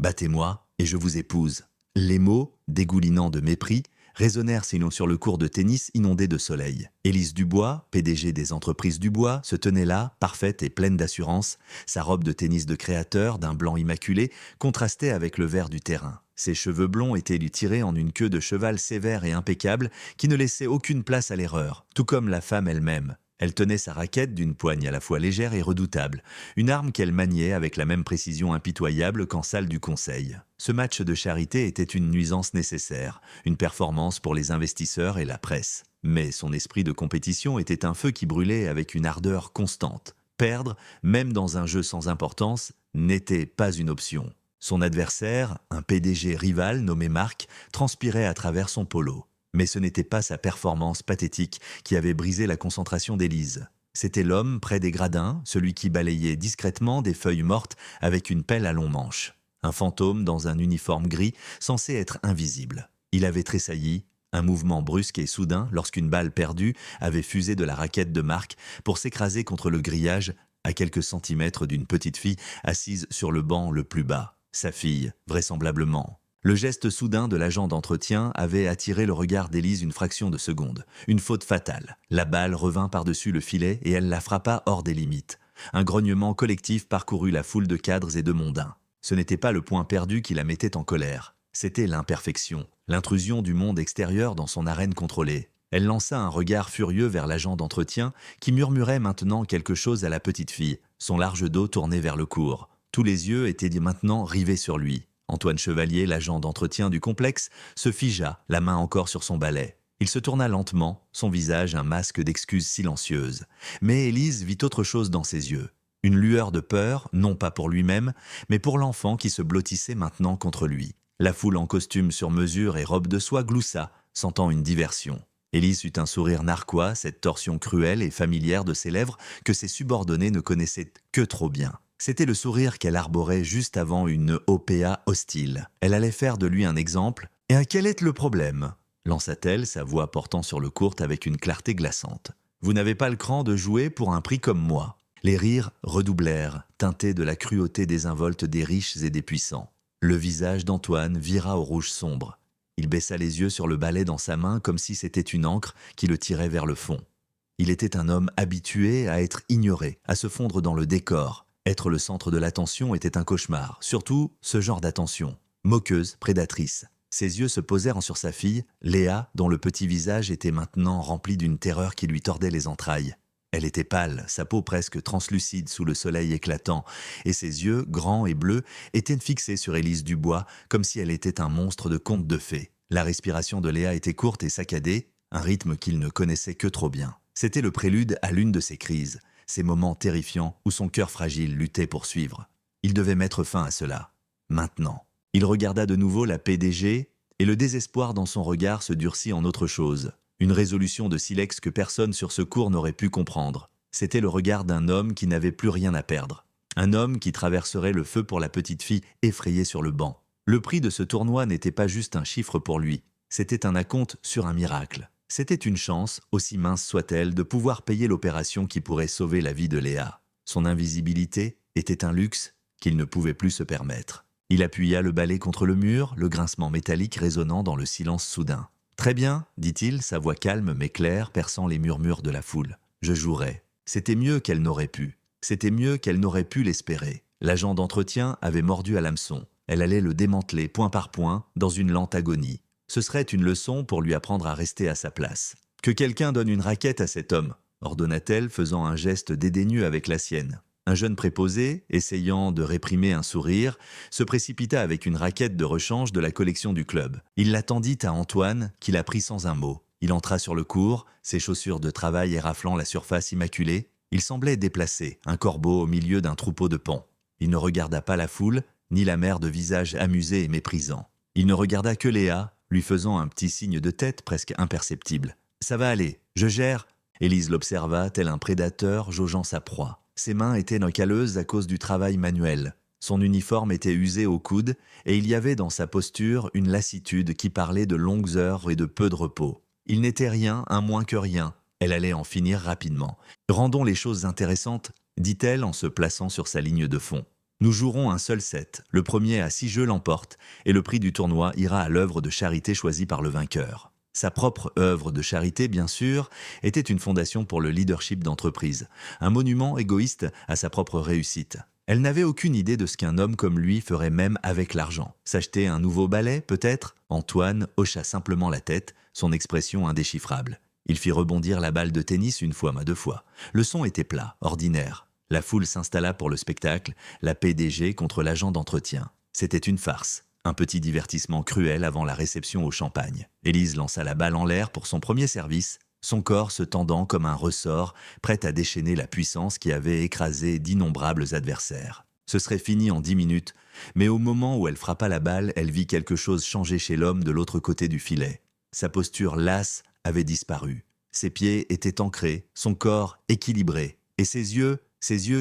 Battez-moi et je vous épouse. Les mots, dégoulinants de mépris, résonnèrent sinon sur le court de tennis inondé de soleil. Élise Dubois, PDG des entreprises Dubois, se tenait là, parfaite et pleine d'assurance. Sa robe de tennis de créateur, d'un blanc immaculé, contrastait avec le vert du terrain. Ses cheveux blonds étaient lui tirés en une queue de cheval sévère et impeccable qui ne laissait aucune place à l'erreur, tout comme la femme elle-même. Elle tenait sa raquette d'une poigne à la fois légère et redoutable, une arme qu'elle maniait avec la même précision impitoyable qu'en salle du conseil. Ce match de charité était une nuisance nécessaire, une performance pour les investisseurs et la presse. Mais son esprit de compétition était un feu qui brûlait avec une ardeur constante. Perdre, même dans un jeu sans importance, n'était pas une option. Son adversaire, un PDG rival nommé Marc, transpirait à travers son polo. Mais ce n'était pas sa performance pathétique qui avait brisé la concentration d'Élise. C'était l'homme près des gradins, celui qui balayait discrètement des feuilles mortes avec une pelle à long manche. Un fantôme dans un uniforme gris, censé être invisible. Il avait tressailli, un mouvement brusque et soudain lorsqu'une balle perdue avait fusé de la raquette de Marc pour s'écraser contre le grillage à quelques centimètres d'une petite fille assise sur le banc le plus bas. Sa fille, vraisemblablement. Le geste soudain de l'agent d'entretien avait attiré le regard d'Élise une fraction de seconde. Une faute fatale. La balle revint par-dessus le filet et elle la frappa hors des limites. Un grognement collectif parcourut la foule de cadres et de mondains. Ce n'était pas le point perdu qui la mettait en colère. C'était l'imperfection, l'intrusion du monde extérieur dans son arène contrôlée. Elle lança un regard furieux vers l'agent d'entretien qui murmurait maintenant quelque chose à la petite fille, son large dos tourné vers le cours. Tous les yeux étaient maintenant rivés sur lui. Antoine Chevalier, l'agent d'entretien du complexe, se figea, la main encore sur son balai. Il se tourna lentement, son visage un masque d'excuses silencieuses. Mais Élise vit autre chose dans ses yeux. Une lueur de peur, non pas pour lui-même, mais pour l'enfant qui se blottissait maintenant contre lui. La foule en costume sur mesure et robe de soie gloussa, sentant une diversion. Élise eut un sourire narquois, cette torsion cruelle et familière de ses lèvres que ses subordonnés ne connaissaient que trop bien. C'était le sourire qu'elle arborait juste avant une OPA hostile. Elle allait faire de lui un exemple. « Et quel est le problème ?» lança-t-elle, sa voix portant sur le court avec une clarté glaçante. « Vous n'avez pas le cran de jouer pour un prix comme moi. » Les rires redoublèrent, teintés de la cruauté désinvolte des riches et des puissants. Le visage d'Antoine vira au rouge sombre. Il baissa les yeux sur le balai dans sa main comme si c'était une encre qui le tirait vers le fond. Il était un homme habitué à être ignoré, à se fondre dans le décor. Être le centre de l'attention était un cauchemar, surtout ce genre d'attention. Moqueuse, prédatrice. Ses yeux se posèrent sur sa fille, Léa, dont le petit visage était maintenant rempli d'une terreur qui lui tordait les entrailles. Elle était pâle, sa peau presque translucide sous le soleil éclatant, et ses yeux, grands et bleus, étaient fixés sur Élise Dubois, comme si elle était un monstre de conte de fées. La respiration de Léa était courte et saccadée, un rythme qu'il ne connaissait que trop bien. C'était le prélude à l'une de ses crises. Ces moments terrifiants où son cœur fragile luttait pour suivre. Il devait mettre fin à cela. Maintenant. Il regarda de nouveau la PDG et le désespoir dans son regard se durcit en autre chose. Une résolution de silex que personne sur ce cours n'aurait pu comprendre. C'était le regard d'un homme qui n'avait plus rien à perdre. Un homme qui traverserait le feu pour la petite fille effrayée sur le banc. Le prix de ce tournoi n'était pas juste un chiffre pour lui. C'était un acompte sur un miracle. C'était une chance, aussi mince soit-elle, de pouvoir payer l'opération qui pourrait sauver la vie de Léa. Son invisibilité était un luxe qu'il ne pouvait plus se permettre. Il appuya le balai contre le mur, le grincement métallique résonnant dans le silence soudain. « Très bien, dit-il, sa voix calme mais claire, perçant les murmures de la foule. Je jouerai. » C'était mieux qu'elle n'aurait pu. C'était mieux qu'elle n'aurait pu l'espérer. L'agent d'entretien avait mordu à l'hameçon. Elle allait le démanteler point par point, dans une lente agonie. Ce serait une leçon pour lui apprendre à rester à sa place. « Que quelqu'un donne une raquette à cet homme !» ordonna-t-elle, faisant un geste dédaigneux avec la sienne. Un jeune préposé, essayant de réprimer un sourire, se précipita avec une raquette de rechange de la collection du club. Il la tendit à Antoine, qui la prit sans un mot. Il entra sur le court, ses chaussures de travail éraflant la surface immaculée. Il semblait déplacé, un corbeau au milieu d'un troupeau de paons. Il ne regarda pas la foule, ni la mère de visage amusé et méprisant. Il ne regarda que Léa, lui faisant un petit signe de tête presque imperceptible. « Ça va aller, je gère !» Élise l'observa, tel un prédateur jaugeant sa proie. Ses mains étaient calleuses à cause du travail manuel. Son uniforme était usé au coude et il y avait dans sa posture une lassitude qui parlait de longues heures et de peu de repos. Il n'était rien, un moins que rien. Elle allait en finir rapidement. « Rendons les choses intéressantes », dit-elle en se plaçant sur sa ligne de fond. Nous jouerons un seul set. Le premier à 6 jeux l'emporte et le prix du tournoi ira à l'œuvre de charité choisie par le vainqueur. Sa propre œuvre de charité, bien sûr, était une fondation pour le leadership d'entreprise, un monument égoïste à sa propre réussite. Elle n'avait aucune idée de ce qu'un homme comme lui ferait même avec l'argent. S'acheter un nouveau balai, peut-être? Antoine hocha simplement la tête, son expression indéchiffrable. Il fit rebondir la balle de tennis une fois, deux fois. Le son était plat, ordinaire. La foule s'installa pour le spectacle, la PDG contre l'agent d'entretien. C'était une farce. Un petit divertissement cruel avant la réception au champagne. Élise lança la balle en l'air pour son premier service, son corps se tendant comme un ressort, prêt à déchaîner la puissance qui avait écrasé d'innombrables adversaires. Ce serait fini en 10 minutes, mais au moment où elle frappa la balle, elle vit quelque chose changer chez l'homme de l'autre côté du filet. Sa posture lasse avait disparu. Ses pieds étaient ancrés, son corps équilibré, et ses yeux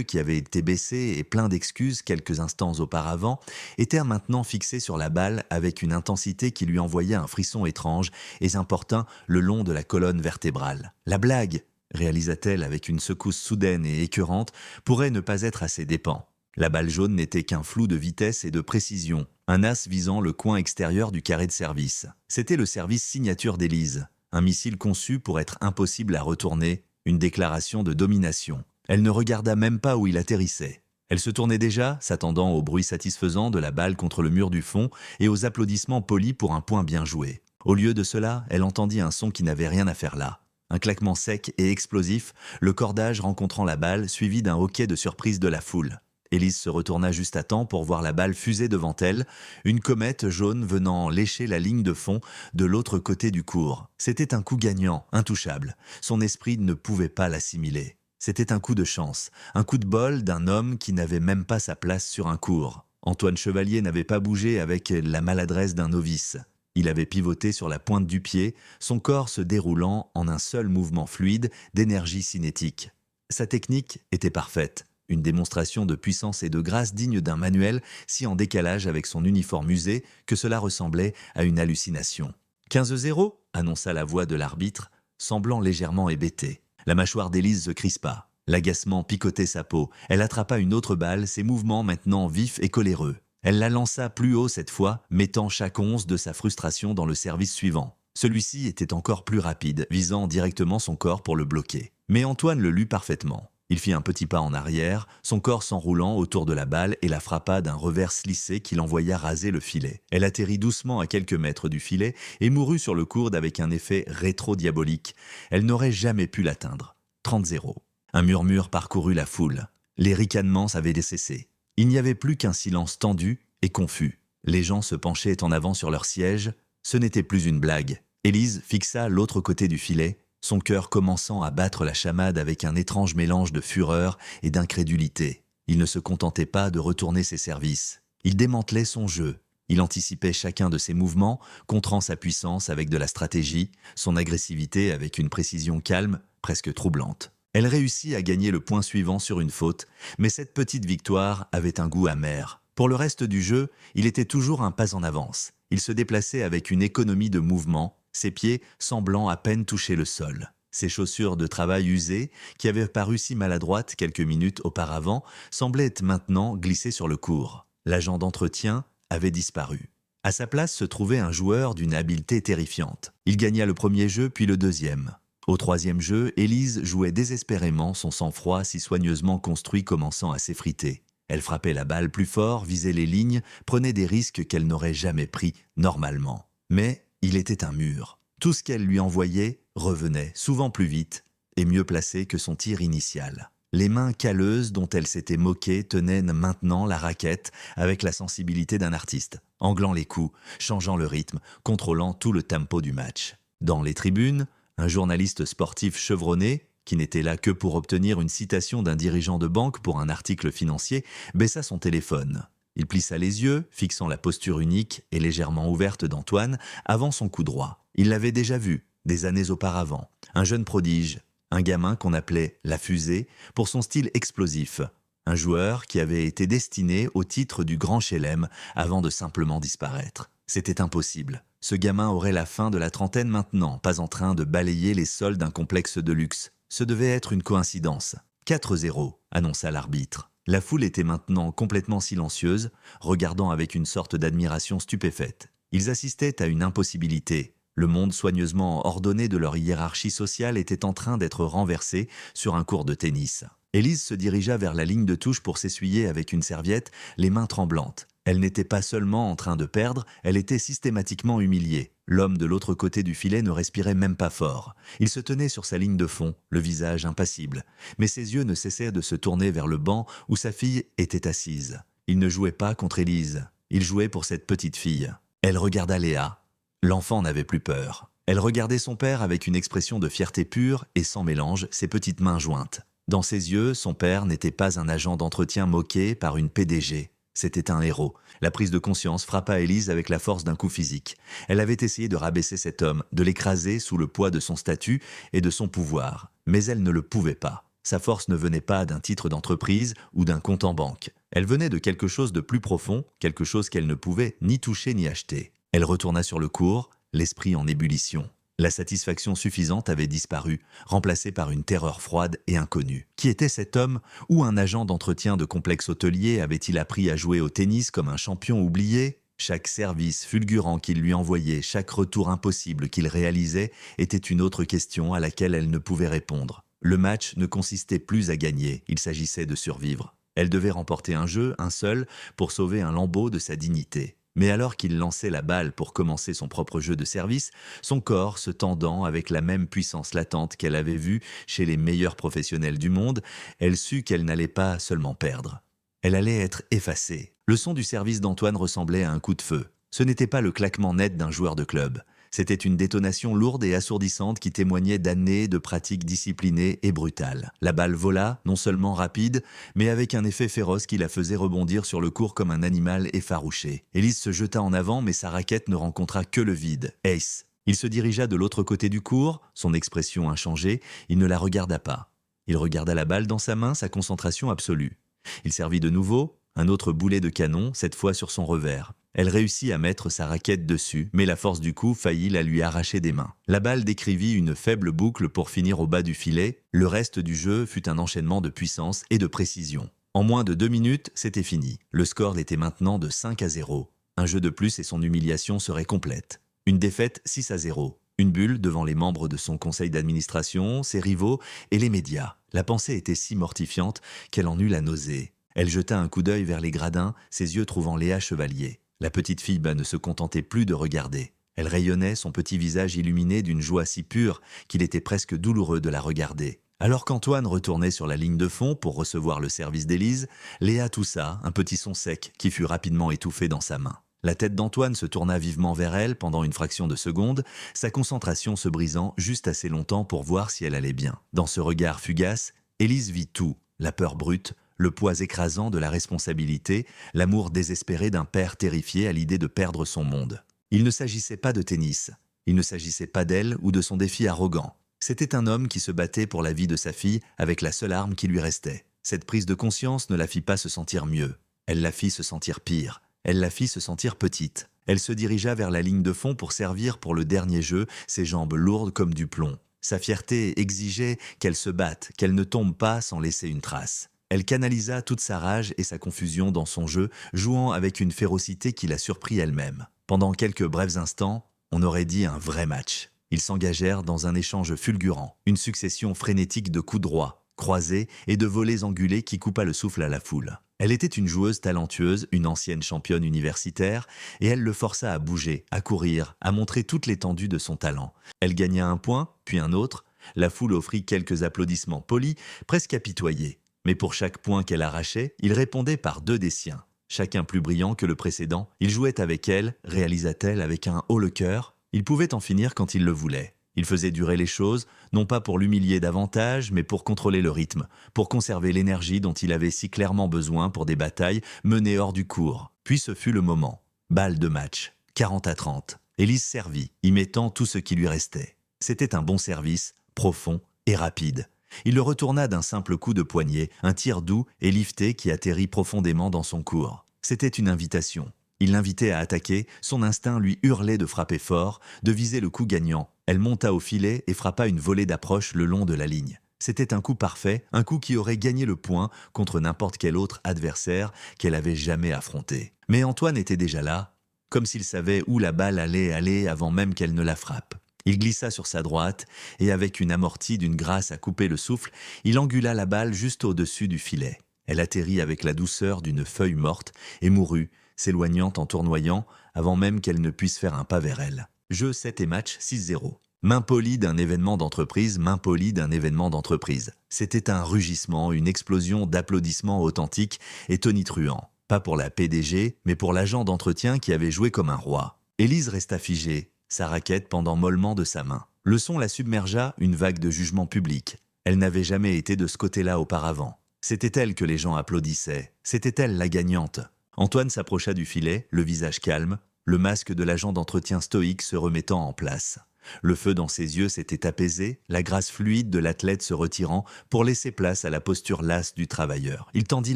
qui avaient été baissés et pleins d'excuses quelques instants auparavant, étaient maintenant fixés sur la balle avec une intensité qui lui envoyait un frisson étrange et importun le long de la colonne vertébrale. La blague, réalisa-t-elle avec une secousse soudaine et écœurante, pourrait ne pas être à ses dépens. La balle jaune n'était qu'un flou de vitesse et de précision, un as visant le coin extérieur du carré de service. C'était le service signature d'Élise, un missile conçu pour être impossible à retourner, une déclaration de domination. Elle ne regarda même pas où il atterrissait. Elle se tournait déjà, s'attendant au bruit satisfaisant de la balle contre le mur du fond et aux applaudissements polis pour un point bien joué. Au lieu de cela, elle entendit un son qui n'avait rien à faire là. Un claquement sec et explosif, le cordage rencontrant la balle, suivi d'un hoquet de surprise de la foule. Élise se retourna juste à temps pour voir la balle fuser devant elle, une comète jaune venant lécher la ligne de fond de l'autre côté du court. C'était un coup gagnant, intouchable. Son esprit ne pouvait pas l'assimiler. C'était un coup de chance, un coup de bol d'un homme qui n'avait même pas sa place sur un court. Antoine Chevalier n'avait pas bougé avec la maladresse d'un novice. Il avait pivoté sur la pointe du pied, son corps se déroulant en un seul mouvement fluide d'énergie cinétique. Sa technique était parfaite, une démonstration de puissance et de grâce digne d'un manuel si en décalage avec son uniforme usé que cela ressemblait à une hallucination. 15-0, annonça la voix de l'arbitre, semblant légèrement hébété. La mâchoire d'Élise se crispa. L'agacement picotait sa peau. Elle attrapa une autre balle, ses mouvements maintenant vifs et coléreux. Elle la lança plus haut cette fois, mettant chaque once de sa frustration dans le service suivant. Celui-ci était encore plus rapide, visant directement son corps pour le bloquer. Mais Antoine le lut parfaitement. Il fit un petit pas en arrière, son corps s'enroulant autour de la balle et la frappa d'un revers lissé qui l'envoya raser le filet. Elle atterrit doucement à quelques mètres du filet et mourut sur le coude avec un effet rétro-diabolique. Elle n'aurait jamais pu l'atteindre. 30-0. Un murmure parcourut la foule. Les ricanements avaient cessé. Il n'y avait plus qu'un silence tendu et confus. Les gens se penchaient en avant sur leur siège. Ce n'était plus une blague. Élise fixa l'autre côté du filet, son cœur commençant à battre la chamade avec un étrange mélange de fureur et d'incrédulité. Il ne se contentait pas de retourner ses services. Il démantelait son jeu. Il anticipait chacun de ses mouvements, contrant sa puissance avec de la stratégie, son agressivité avec une précision calme, presque troublante. Elle réussit à gagner le point suivant sur une faute, mais cette petite victoire avait un goût amer. Pour le reste du jeu, il était toujours un pas en avance. Il se déplaçait avec une économie de mouvement, ses pieds semblant à peine toucher le sol. Ses chaussures de travail usées, qui avaient paru si maladroites quelques minutes auparavant, semblaient maintenant glisser sur le court. L'agent d'entretien avait disparu. À sa place se trouvait un joueur d'une habileté terrifiante. Il gagna le premier jeu puis le deuxième. Au troisième jeu, Élise jouait désespérément, son sang-froid si soigneusement construit commençant à s'effriter. Elle frappait la balle plus fort, visait les lignes, prenait des risques qu'elle n'aurait jamais pris normalement. Mais il était un mur. Tout ce qu'elle lui envoyait revenait, souvent plus vite et mieux placé que son tir initial. Les mains calleuses dont elle s'était moquée tenaient maintenant la raquette avec la sensibilité d'un artiste, anglant les coups, changeant le rythme, contrôlant tout le tempo du match. Dans les tribunes, un journaliste sportif chevronné, qui n'était là que pour obtenir une citation d'un dirigeant de banque pour un article financier, baissa son téléphone. Il plissa les yeux, fixant la posture unique et légèrement ouverte d'Antoine avant son coup droit. Il l'avait déjà vu, des années auparavant. Un jeune prodige, un gamin qu'on appelait la fusée pour son style explosif. Un joueur qui avait été destiné au titre du Grand Chelem avant de simplement disparaître. C'était impossible. Ce gamin aurait la fin de la trentaine maintenant, pas en train de balayer les sols d'un complexe de luxe. Ce devait être une coïncidence. 4-0, annonça l'arbitre. La foule était maintenant complètement silencieuse, regardant avec une sorte d'admiration stupéfaite. Ils assistaient à une impossibilité. Le monde soigneusement ordonné de leur hiérarchie sociale était en train d'être renversé sur un court de tennis. Élise se dirigea vers la ligne de touche pour s'essuyer avec une serviette, les mains tremblantes. Elle n'était pas seulement en train de perdre, elle était systématiquement humiliée. L'homme de l'autre côté du filet ne respirait même pas fort. Il se tenait sur sa ligne de fond, le visage impassible. Mais ses yeux ne cessaient de se tourner vers le banc où sa fille était assise. Il ne jouait pas contre Élise. Il jouait pour cette petite fille. Elle regarda Léa. L'enfant n'avait plus peur. Elle regardait son père avec une expression de fierté pure et sans mélange, ses petites mains jointes. Dans ses yeux, son père n'était pas un agent d'entretien moqué par une PDG. C'était un héros. La prise de conscience frappa Élise avec la force d'un coup physique. Elle avait essayé de rabaisser cet homme, de l'écraser sous le poids de son statut et de son pouvoir. Mais elle ne le pouvait pas. Sa force ne venait pas d'un titre d'entreprise ou d'un compte en banque. Elle venait de quelque chose de plus profond, quelque chose qu'elle ne pouvait ni toucher ni acheter. Elle retourna sur le court, l'esprit en ébullition. La satisfaction suffisante avait disparu, remplacée par une terreur froide et inconnue. Qui était cet homme? Ou un agent d'entretien de complexe hôtelier avait-il appris à jouer au tennis comme un champion oublié? Chaque service fulgurant qu'il lui envoyait, chaque retour impossible qu'il réalisait, était une autre question à laquelle elle ne pouvait répondre. Le match ne consistait plus à gagner, il s'agissait de survivre. Elle devait remporter un jeu, un seul, pour sauver un lambeau de sa dignité. Mais alors qu'il lançait la balle pour commencer son propre jeu de service, son corps se tendant avec la même puissance latente qu'elle avait vue chez les meilleurs professionnels du monde, elle sut qu'elle n'allait pas seulement perdre. Elle allait être effacée. Le son du service d'Antoine ressemblait à un coup de feu. Ce n'était pas le claquement net d'un joueur de club. C'était une détonation lourde et assourdissante qui témoignait d'années de pratiques disciplinées et brutales. La balle vola, non seulement rapide, mais avec un effet féroce qui la faisait rebondir sur le court comme un animal effarouché. Élise se jeta en avant, mais sa raquette ne rencontra que le vide. Ace. Il se dirigea de l'autre côté du court, son expression inchangée, il ne la regarda pas. Il regarda la balle dans sa main, sa concentration absolue. Il servit de nouveau, un autre boulet de canon, cette fois sur son revers. Elle réussit à mettre sa raquette dessus, mais la force du coup faillit la lui arracher des mains. La balle décrivit une faible boucle pour finir au bas du filet. Le reste du jeu fut un enchaînement de puissance et de précision. En moins de 2 minutes, c'était fini. Le score était maintenant de 5-0. Un jeu de plus et son humiliation serait complète. Une défaite 6-0. Une bulle devant les membres de son conseil d'administration, ses rivaux et les médias. La pensée était si mortifiante qu'elle en eut la nausée. Elle jeta un coup d'œil vers les gradins, ses yeux trouvant Léa Chevalier. La petite fille ne se contentait plus de regarder. Elle rayonnait, son petit visage illuminé d'une joie si pure qu'il était presque douloureux de la regarder. Alors qu'Antoine retournait sur la ligne de fond pour recevoir le service d'Élise, Léa toussa, un petit son sec qui fut rapidement étouffé dans sa main. La tête d'Antoine se tourna vivement vers elle pendant une fraction de seconde, sa concentration se brisant juste assez longtemps pour voir si elle allait bien. Dans ce regard fugace, Élise vit tout, la peur brute, le poids écrasant de la responsabilité, l'amour désespéré d'un père terrifié à l'idée de perdre son monde. Il ne s'agissait pas de tennis, il ne s'agissait pas d'elle ou de son défi arrogant. C'était un homme qui se battait pour la vie de sa fille avec la seule arme qui lui restait. Cette prise de conscience ne la fit pas se sentir mieux, elle la fit se sentir pire, elle la fit se sentir petite. Elle se dirigea vers la ligne de fond pour servir pour le dernier jeu, ses jambes lourdes comme du plomb. Sa fierté exigeait qu'elle se batte, qu'elle ne tombe pas sans laisser une trace. Elle canalisa toute sa rage et sa confusion dans son jeu, jouant avec une férocité qui la surprit elle-même. Pendant quelques brefs instants, on aurait dit un vrai match. Ils s'engagèrent dans un échange fulgurant, une succession frénétique de coups droits, croisés et de volées angulées qui coupa le souffle à la foule. Elle était une joueuse talentueuse, une ancienne championne universitaire, et elle le força à bouger, à courir, à montrer toute l'étendue de son talent. Elle gagna un point, puis un autre. La foule offrit quelques applaudissements polis, presque apitoyés. Mais pour chaque point qu'elle arrachait, il répondait par 2 des siens. Chacun plus brillant que le précédent, il jouait avec elle, réalisa-t-elle avec un haut le cœur. Il pouvait en finir quand il le voulait. Il faisait durer les choses, non pas pour l'humilier davantage, mais pour contrôler le rythme, pour conserver l'énergie dont il avait si clairement besoin pour des batailles menées hors du cours. Puis ce fut le moment. Balle de match, 40-30. Élise servit, y mettant tout ce qui lui restait. C'était un bon service, profond et rapide. Il le retourna d'un simple coup de poignet, un tir doux et lifté qui atterrit profondément dans son court. C'était une invitation. Il l'invitait à attaquer, son instinct lui hurlait de frapper fort, de viser le coup gagnant. Elle monta au filet et frappa une volée d'approche le long de la ligne. C'était un coup parfait, un coup qui aurait gagné le point contre n'importe quel autre adversaire qu'elle avait jamais affronté. Mais Antoine était déjà là, comme s'il savait où la balle allait aller avant même qu'elle ne la frappe. Il glissa sur sa droite et avec une amortie d'une grâce à couper le souffle, il angula la balle juste au-dessus du filet. Elle atterrit avec la douceur d'une feuille morte et mourut, s'éloignant en tournoyant avant même qu'elle ne puisse faire un pas vers elle. Jeu 7 et match 6-0. Main polie d'un événement d'entreprise, main polie d'un événement d'entreprise. C'était un rugissement, une explosion d'applaudissements authentiques et tonitruants. Pas pour la PDG, mais pour l'agent d'entretien qui avait joué comme un roi. Élise resta figée, sa raquette pendant mollement de sa main. Le son la submergea, une vague de jugement public. Elle n'avait jamais été de ce côté-là auparavant. C'était elle que les gens applaudissaient. C'était elle la gagnante. Antoine s'approcha du filet, le visage calme, le masque de l'agent d'entretien stoïque se remettant en place. Le feu dans ses yeux s'était apaisé, la grâce fluide de l'athlète se retirant pour laisser place à la posture lasse du travailleur. Il tendit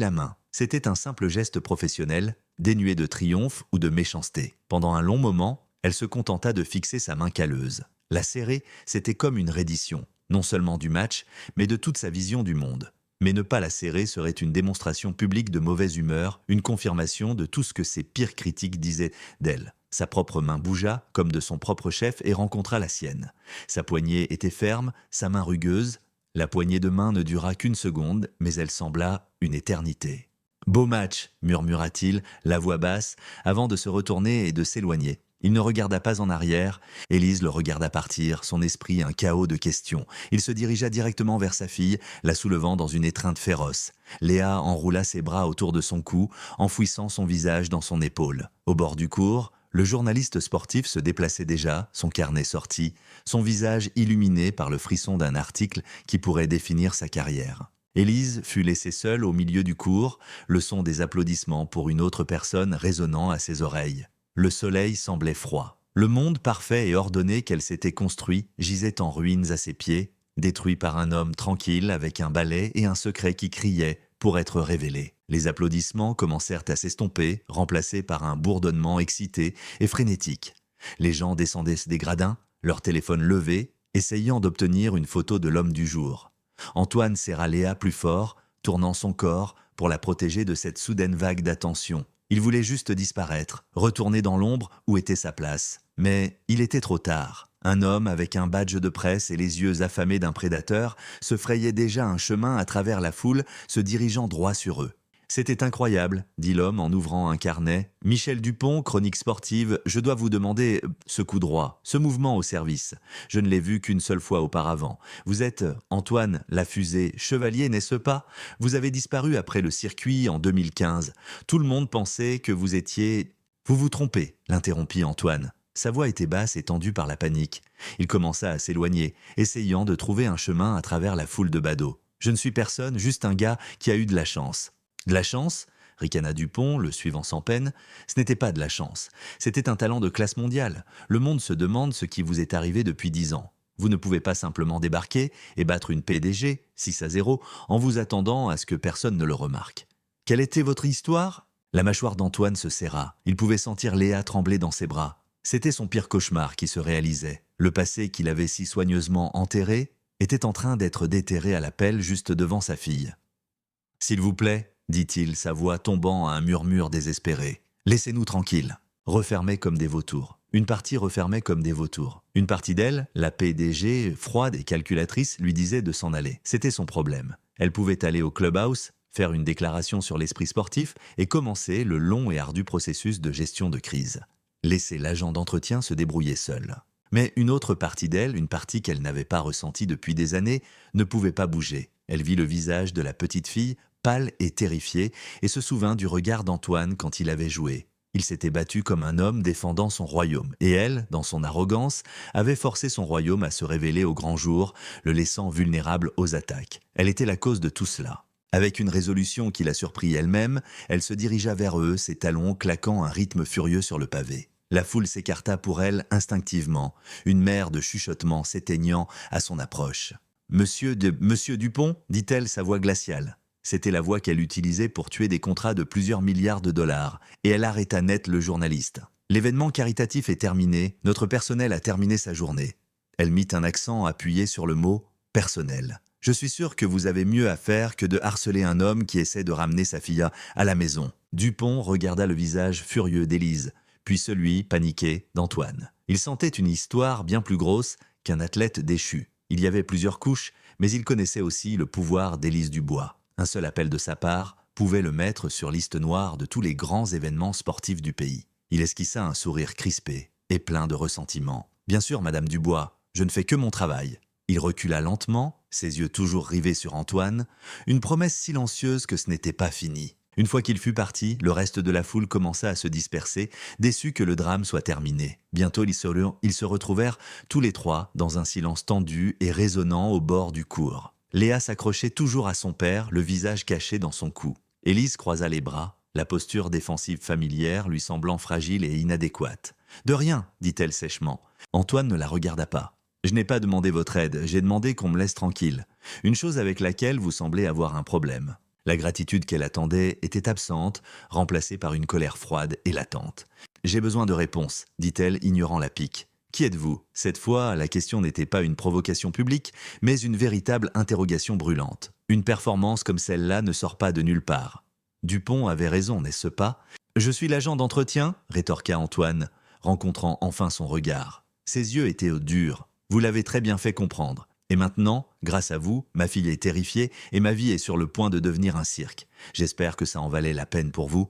la main. C'était un simple geste professionnel, dénué de triomphe ou de méchanceté. Pendant un long moment, elle se contenta de fixer sa main calleuse. La serrer, c'était comme une reddition, non seulement du match, mais de toute sa vision du monde. Mais ne pas la serrer serait une démonstration publique de mauvaise humeur, une confirmation de tout ce que ses pires critiques disaient d'elle. Sa propre main bougea, comme de son propre chef, et rencontra la sienne. Sa poignée était ferme, sa main rugueuse. La poignée de main ne dura qu'une seconde, mais elle sembla une éternité. « Beau match » murmura-t-il, la voix basse, avant de se retourner et de s'éloigner. Il ne regarda pas en arrière. Élise le regarda partir, son esprit un chaos de questions. Il se dirigea directement vers sa fille, la soulevant dans une étreinte féroce. Léa enroula ses bras autour de son cou, enfouissant son visage dans son épaule. Au bord du cours, le journaliste sportif se déplaçait déjà, son carnet sorti, son visage illuminé par le frisson d'un article qui pourrait définir sa carrière. Élise fut laissée seule au milieu du cours, le son des applaudissements pour une autre personne résonnant à ses oreilles. Le soleil semblait froid. Le monde parfait et ordonné qu'elle s'était construit gisait en ruines à ses pieds, détruit par un homme tranquille avec un balai et un secret qui criait pour être révélé. Les applaudissements commencèrent à s'estomper, remplacés par un bourdonnement excité et frénétique. Les gens descendaient des gradins, leurs téléphones levés, essayant d'obtenir une photo de l'homme du jour. Antoine serra Léa plus fort, tournant son corps pour la protéger de cette soudaine vague d'attention. Il voulait juste disparaître, retourner dans l'ombre où était sa place. Mais il était trop tard. Un homme avec un badge de presse et les yeux affamés d'un prédateur se frayait déjà un chemin à travers la foule, se dirigeant droit sur eux. « C'était incroyable », dit l'homme en ouvrant un carnet. « Michel Dupont, chronique sportive, je dois vous demander ce coup droit, ce mouvement au service. Je ne l'ai vu qu'une seule fois auparavant. Vous êtes Antoine Lafusée, chevalier, n'est-ce pas? Vous avez disparu après le circuit en 2015. Tout le monde pensait que vous étiez... » « Vous vous trompez », l'interrompit Antoine. Sa voix était basse et tendue par la panique. Il commença à s'éloigner, essayant de trouver un chemin à travers la foule de badauds. « Je ne suis personne, juste un gars qui a eu de la chance. » « De la chance ?» ricana Dupont, le suivant sans peine. « Ce n'était pas de la chance. C'était un talent de classe mondiale. Le monde se demande ce qui vous est arrivé depuis 10 ans. Vous ne pouvez pas simplement débarquer et battre une PDG, 6-0, en vous attendant à ce que personne ne le remarque. Quelle était votre histoire ?» La mâchoire d'Antoine se serra. Il pouvait sentir Léa trembler dans ses bras. C'était son pire cauchemar qui se réalisait. Le passé qu'il avait si soigneusement enterré était en train d'être déterré à la pelle juste devant sa fille. « S'il vous plaît, » dit-il, sa voix tombant à un murmure désespéré. « Laissez-nous tranquilles. » Refermés comme des vautours. Une partie refermait comme des vautours. Une partie d'elle, la PDG, froide et calculatrice, lui disait de s'en aller. C'était son problème. Elle pouvait aller au clubhouse, faire une déclaration sur l'esprit sportif et commencer le long et ardu processus de gestion de crise. Laisser l'agent d'entretien se débrouiller seul. Mais une autre partie d'elle, une partie qu'elle n'avait pas ressentie depuis des années, ne pouvait pas bouger. Elle vit le visage de la petite fille, pâle et terrifié, et se souvint du regard d'Antoine quand il avait joué. Il s'était battu comme un homme défendant son royaume, et elle, dans son arrogance, avait forcé son royaume à se révéler au grand jour, le laissant vulnérable aux attaques. Elle était la cause de tout cela. Avec une résolution qui la surprit elle-même, elle se dirigea vers eux, ses talons claquant un rythme furieux sur le pavé. La foule s'écarta pour elle instinctivement, une mer de chuchotements s'éteignant à son approche. « Monsieur Dupont » dit-elle, sa voix glaciale. C'était la voix qu'elle utilisait pour tuer des contrats de plusieurs milliards de dollars, et elle arrêta net le journaliste. L'événement caritatif est terminé, notre personnel a terminé sa journée. Elle mit un accent appuyé sur le mot « personnel ». Je suis sûr que vous avez mieux à faire que de harceler un homme qui essaie de ramener sa fille à la maison. » Dupont regarda le visage furieux d'Élise, puis celui, paniqué, d'Antoine. Il sentait une histoire bien plus grosse qu'un athlète déchu. Il y avait plusieurs couches, mais il connaissait aussi le pouvoir d'Élise Dubois. Un seul appel de sa part pouvait le mettre sur liste noire de tous les grands événements sportifs du pays. Il esquissa un sourire crispé et plein de ressentiment. « Bien sûr, Madame Dubois, je ne fais que mon travail. » Il recula lentement, ses yeux toujours rivés sur Antoine, une promesse silencieuse que ce n'était pas fini. Une fois qu'il fut parti, le reste de la foule commença à se disperser, déçu que le drame soit terminé. Bientôt, ils se retrouvèrent tous les trois dans un silence tendu et résonnant au bord du cours. Léa s'accrochait toujours à son père, le visage caché dans son cou. Élise croisa les bras, la posture défensive familière lui semblant fragile et inadéquate. « De rien, dit-elle sèchement. » Antoine ne la regarda pas. « Je n'ai pas demandé votre aide, j'ai demandé qu'on me laisse tranquille. Une chose avec laquelle vous semblez avoir un problème. » La gratitude qu'elle attendait était absente, remplacée par une colère froide et latente. « J'ai besoin de réponses, dit-elle, ignorant la pique. Qui êtes-vous » Cette fois, la question n'était pas une provocation publique, mais une véritable interrogation brûlante. Une performance comme celle-là ne sort pas de nulle part. Dupont avait raison, n'est-ce pas ? « Je suis l'agent d'entretien » rétorqua Antoine, rencontrant enfin son regard. Ses yeux étaient durs. « Vous l'avez très bien fait comprendre. Et maintenant, grâce à vous, ma fille est terrifiée et ma vie est sur le point de devenir un cirque. J'espère que ça en valait la peine pour vous. »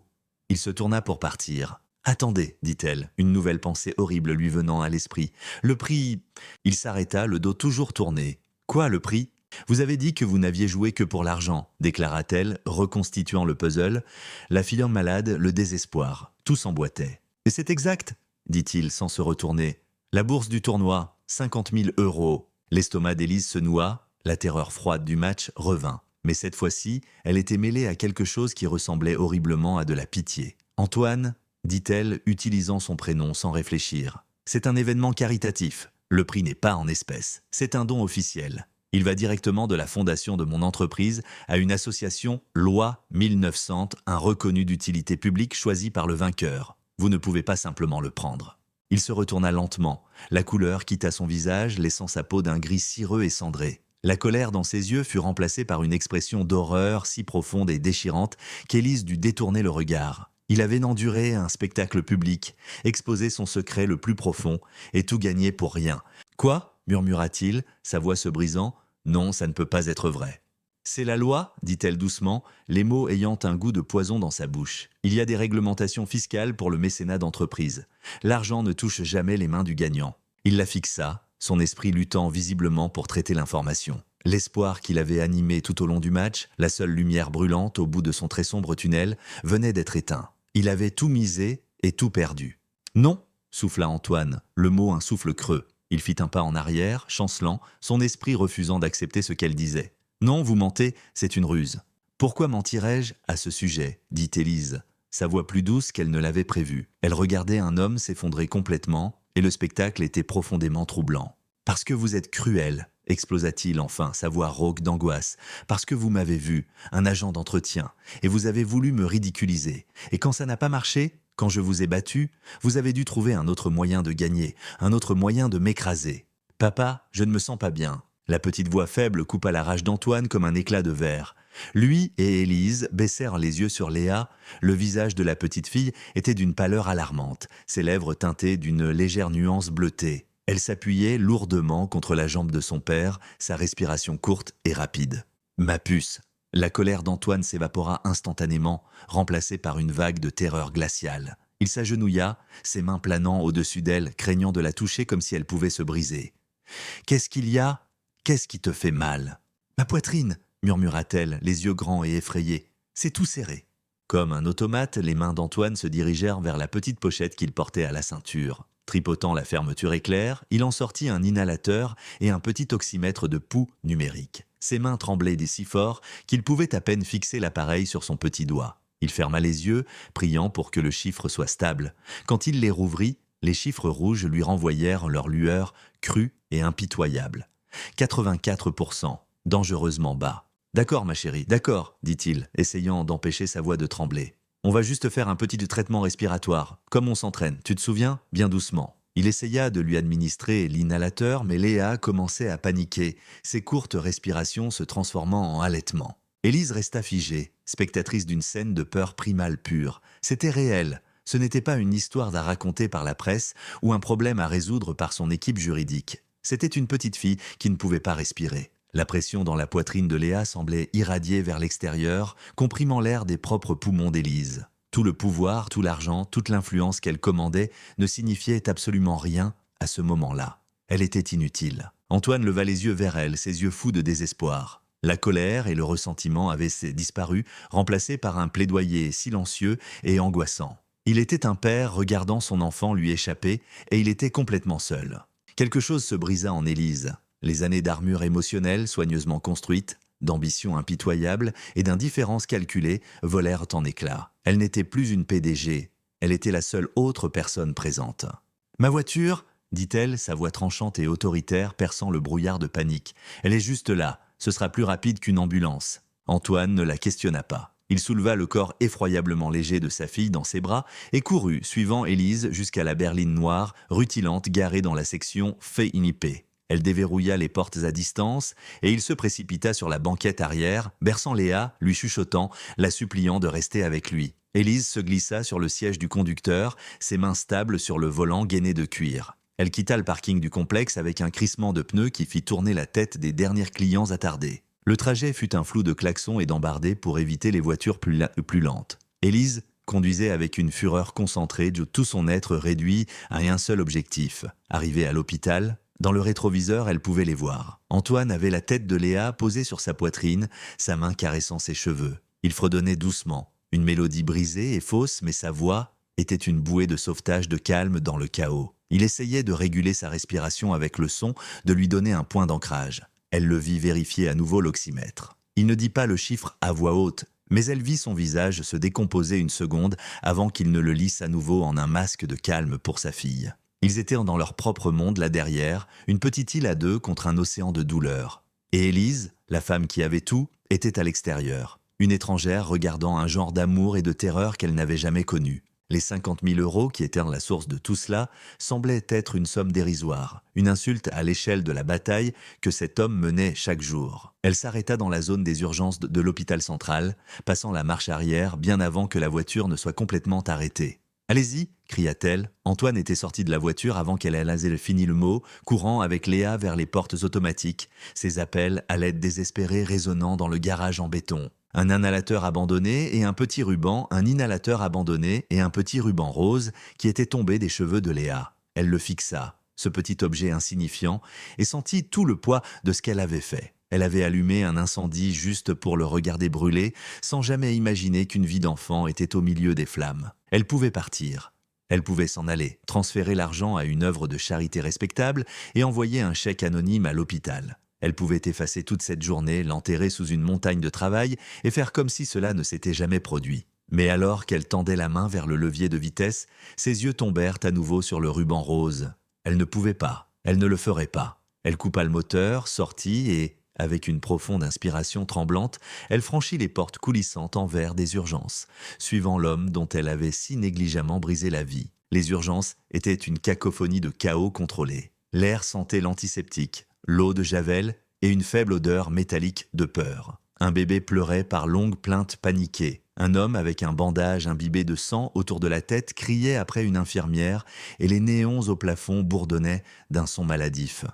Il se tourna pour partir. « Attendez, dit-elle, une nouvelle pensée horrible lui venant à l'esprit. Le prix… » Il s'arrêta, le dos toujours tourné. « Quoi, le prix ? Vous avez dit que vous n'aviez joué que pour l'argent, déclara-t-elle, reconstituant le puzzle. La fille en malade, le désespoir. Tout s'emboîtait. « Et c'est exact, dit-il sans se retourner. La bourse du tournoi, 50 000 €. L'estomac d'Élise se noua, la terreur froide du match revint. Mais cette fois-ci, elle était mêlée à quelque chose qui ressemblait horriblement à de la pitié. « Antoine, dit-elle, utilisant son prénom sans réfléchir. C'est un événement caritatif. Le prix n'est pas en espèces. C'est un don officiel. Il va directement de la fondation de mon entreprise à une association Loi 1900, un reconnu d'utilité publique choisi par le vainqueur. Vous ne pouvez pas simplement le prendre. » Il se retourna lentement. La couleur quitta son visage, laissant sa peau d'un gris cireux et cendré. La colère dans ses yeux fut remplacée par une expression d'horreur si profonde et déchirante qu'Élise dut détourner le regard. Il avait enduré un spectacle public, exposé son secret le plus profond, et tout gagné pour rien. « Quoi ?» murmura-t-il, sa voix se brisant. « Non, ça ne peut pas être vrai. » « C'est la loi, dit-elle doucement, les mots ayant un goût de poison dans sa bouche. Il y a des réglementations fiscales pour le mécénat d'entreprise. L'argent ne touche jamais les mains du gagnant. » Il la fixa, son esprit luttant visiblement pour traiter l'information. L'espoir qui l'avait animé tout au long du match, la seule lumière brûlante au bout de son très sombre tunnel, venait d'être éteint. Il avait tout misé et tout perdu. « Non !» souffla Antoine, le mot un souffle creux. Il fit un pas en arrière, chancelant, son esprit refusant d'accepter ce qu'elle disait. « Non, vous mentez, c'est une ruse. »« Pourquoi mentirais-je à ce sujet ?» dit Élise, sa voix plus douce qu'elle ne l'avait prévu. Elle regardait un homme s'effondrer complètement, et le spectacle était profondément troublant. « Parce que vous êtes cruel !» explosa-t-il enfin, sa voix rauque d'angoisse. « Parce que vous m'avez vu, un agent d'entretien, et vous avez voulu me ridiculiser. Et quand ça n'a pas marché, quand je vous ai battu, vous avez dû trouver un autre moyen de gagner, un autre moyen de m'écraser. Papa, je ne me sens pas bien. » La petite voix faible coupa la rage d'Antoine comme un éclat de verre. Lui et Élise baissèrent les yeux sur Léa. Le visage de la petite fille était d'une pâleur alarmante, ses lèvres teintées d'une légère nuance bleutée. Elle s'appuyait lourdement contre la jambe de son père, sa respiration courte et rapide. « Ma puce !» La colère d'Antoine s'évapora instantanément, remplacée par une vague de terreur glaciale. Il s'agenouilla, ses mains planant au-dessus d'elle, craignant de la toucher comme si elle pouvait se briser. « Qu'est-ce qu'il y a ? Qu'est-ce qui te fait mal ?»« Ma poitrine !» murmura-t-elle, les yeux grands et effrayés. « C'est tout serré. » Comme un automate, les mains d'Antoine se dirigèrent vers la petite pochette qu'il portait à la ceinture. Tripotant la fermeture éclair, il en sortit un inhalateur et un petit oxymètre de pouls numérique. Ses mains tremblaient si fort qu'il pouvait à peine fixer l'appareil sur son petit doigt. Il ferma les yeux, priant pour que le chiffre soit stable. Quand il les rouvrit, les chiffres rouges lui renvoyèrent leur lueur crue et impitoyable. 84%, dangereusement bas. « D'accord, ma chérie, d'accord, dit-il, essayant d'empêcher sa voix de trembler. On va juste faire un petit traitement respiratoire, comme on s'entraîne, tu te souviens ? Bien doucement. » Il essaya de lui administrer l'inhalateur, mais Léa commençait à paniquer, ses courtes respirations se transformant en halètements. Élise resta figée, spectatrice d'une scène de peur primale pure. C'était réel. Ce n'était pas une histoire à raconter par la presse ou un problème à résoudre par son équipe juridique. C'était une petite fille qui ne pouvait pas respirer. La pression dans la poitrine de Léa semblait irradier vers l'extérieur, comprimant l'air des propres poumons d'Élise. Tout le pouvoir, tout l'argent, toute l'influence qu'elle commandait ne signifiait absolument rien à ce moment-là. Elle était inutile. Antoine leva les yeux vers elle, ses yeux fous de désespoir. La colère et le ressentiment avaient disparu, remplacés par un plaidoyer silencieux et angoissant. Il était un père regardant son enfant lui échapper et il était complètement seul. Quelque chose se brisa en Élise. Les années d'armure émotionnelle soigneusement construite, d'ambition impitoyable et d'indifférence calculée volèrent en éclats. Elle n'était plus une PDG, elle était la seule autre personne présente. « Ma voiture ?» dit-elle, sa voix tranchante et autoritaire perçant le brouillard de panique. « Elle est juste là, ce sera plus rapide qu'une ambulance. » Antoine ne la questionna pas. Il souleva le corps effroyablement léger de sa fille dans ses bras et courut, suivant Élise jusqu'à la berline noire, rutilante, garée dans la section fait inipé. Elle déverrouilla les portes à distance et il se précipita sur la banquette arrière, berçant Léa, lui chuchotant, la suppliant de rester avec lui. Élise se glissa sur le siège du conducteur, ses mains stables sur le volant gainé de cuir. Elle quitta le parking du complexe avec un crissement de pneus qui fit tourner la tête des derniers clients attardés. Le trajet fut un flou de klaxons et d'embardés pour éviter les voitures plus lentes. Élise conduisait avec une fureur concentrée, tout son être réduit à un seul objectif. Arrivée à l'hôpital, dans le rétroviseur, elle pouvait les voir. Antoine avait la tête de Léa posée sur sa poitrine, sa main caressant ses cheveux. Il fredonnait doucement, une mélodie brisée et fausse, mais sa voix était une bouée de sauvetage de calme dans le chaos. Il essayait de réguler sa respiration avec le son, de lui donner un point d'ancrage. Elle le vit vérifier à nouveau l'oxymètre. Il ne dit pas le chiffre à voix haute, mais elle vit son visage se décomposer une seconde avant qu'il ne le lisse à nouveau en un masque de calme pour sa fille. Ils étaient dans leur propre monde là derrière, une petite île à deux contre un océan de douleur. Et Élise, la femme qui avait tout, était à l'extérieur. Une étrangère regardant un genre d'amour et de terreur qu'elle n'avait jamais connu. Les 50 000 € qui étaient la source de tout cela semblaient être une somme dérisoire, une insulte à l'échelle de la bataille que cet homme menait chaque jour. Elle s'arrêta dans la zone des urgences de l'hôpital central, passant la marche arrière bien avant que la voiture ne soit complètement arrêtée. « Allez-y !» cria-t-elle. Antoine était sorti de la voiture avant qu'elle ait fini le mot, courant avec Léa vers les portes automatiques, ses appels à l'aide désespérée résonnant dans le garage en béton. Un inhalateur abandonné et un petit ruban, un inhalateur abandonné et un petit ruban rose qui était tombé des cheveux de Léa. Elle le fixa, ce petit objet insignifiant, et sentit tout le poids de ce qu'elle avait fait. Elle avait allumé un incendie juste pour le regarder brûler, sans jamais imaginer qu'une vie d'enfant était au milieu des flammes. Elle pouvait partir. Elle pouvait s'en aller, transférer l'argent à une œuvre de charité respectable et envoyer un chèque anonyme à l'hôpital. Elle pouvait effacer toute cette journée, l'enterrer sous une montagne de travail et faire comme si cela ne s'était jamais produit. Mais alors qu'elle tendait la main vers le levier de vitesse, ses yeux tombèrent à nouveau sur le ruban rose. Elle ne pouvait pas, elle ne le ferait pas. Elle coupa le moteur, sortit et, avec une profonde inspiration tremblante, elle franchit les portes coulissantes en verre des urgences, suivant l'homme dont elle avait si négligemment brisé la vie. Les urgences étaient une cacophonie de chaos contrôlé. L'air sentait l'antiseptique, l'eau de javel et une faible odeur métallique de peur. Un bébé pleurait par longues plaintes paniquées. Un homme avec un bandage imbibé de sang autour de la tête criait après une infirmière et les néons au plafond bourdonnaient d'un son maladif.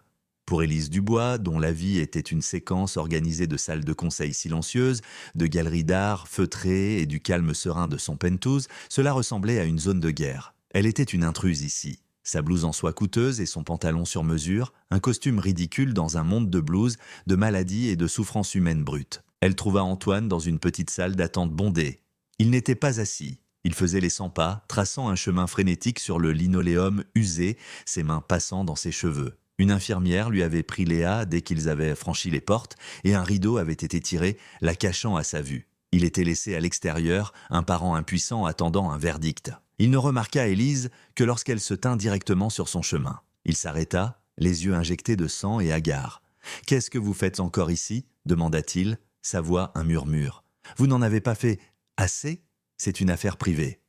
Pour Élise Dubois, dont la vie était une séquence organisée de salles de conseil silencieuses, de galeries d'art feutrées et du calme serein de son penthouse, cela ressemblait à une zone de guerre. Elle était une intruse ici. Sa blouse en soie coûteuse et son pantalon sur mesure, un costume ridicule dans un monde de blues, de maladies et de souffrances humaines brutes. Elle trouva Antoine dans une petite salle d'attente bondée. Il n'était pas assis. Il faisait les 100 pas, traçant un chemin frénétique sur le linoléum usé, ses mains passant dans ses cheveux. Une infirmière lui avait pris Léa dès qu'ils avaient franchi les portes et un rideau avait été tiré, la cachant à sa vue. Il était laissé à l'extérieur, un parent impuissant attendant un verdict. Il ne remarqua Élise que lorsqu'elle se tint directement sur son chemin. Il s'arrêta, les yeux injectés de sang et hagard. « Qu'est-ce que vous faites encore ici ?» demanda-t-il, sa voix un murmure. « Vous n'en avez pas fait assez ? C'est une affaire privée. »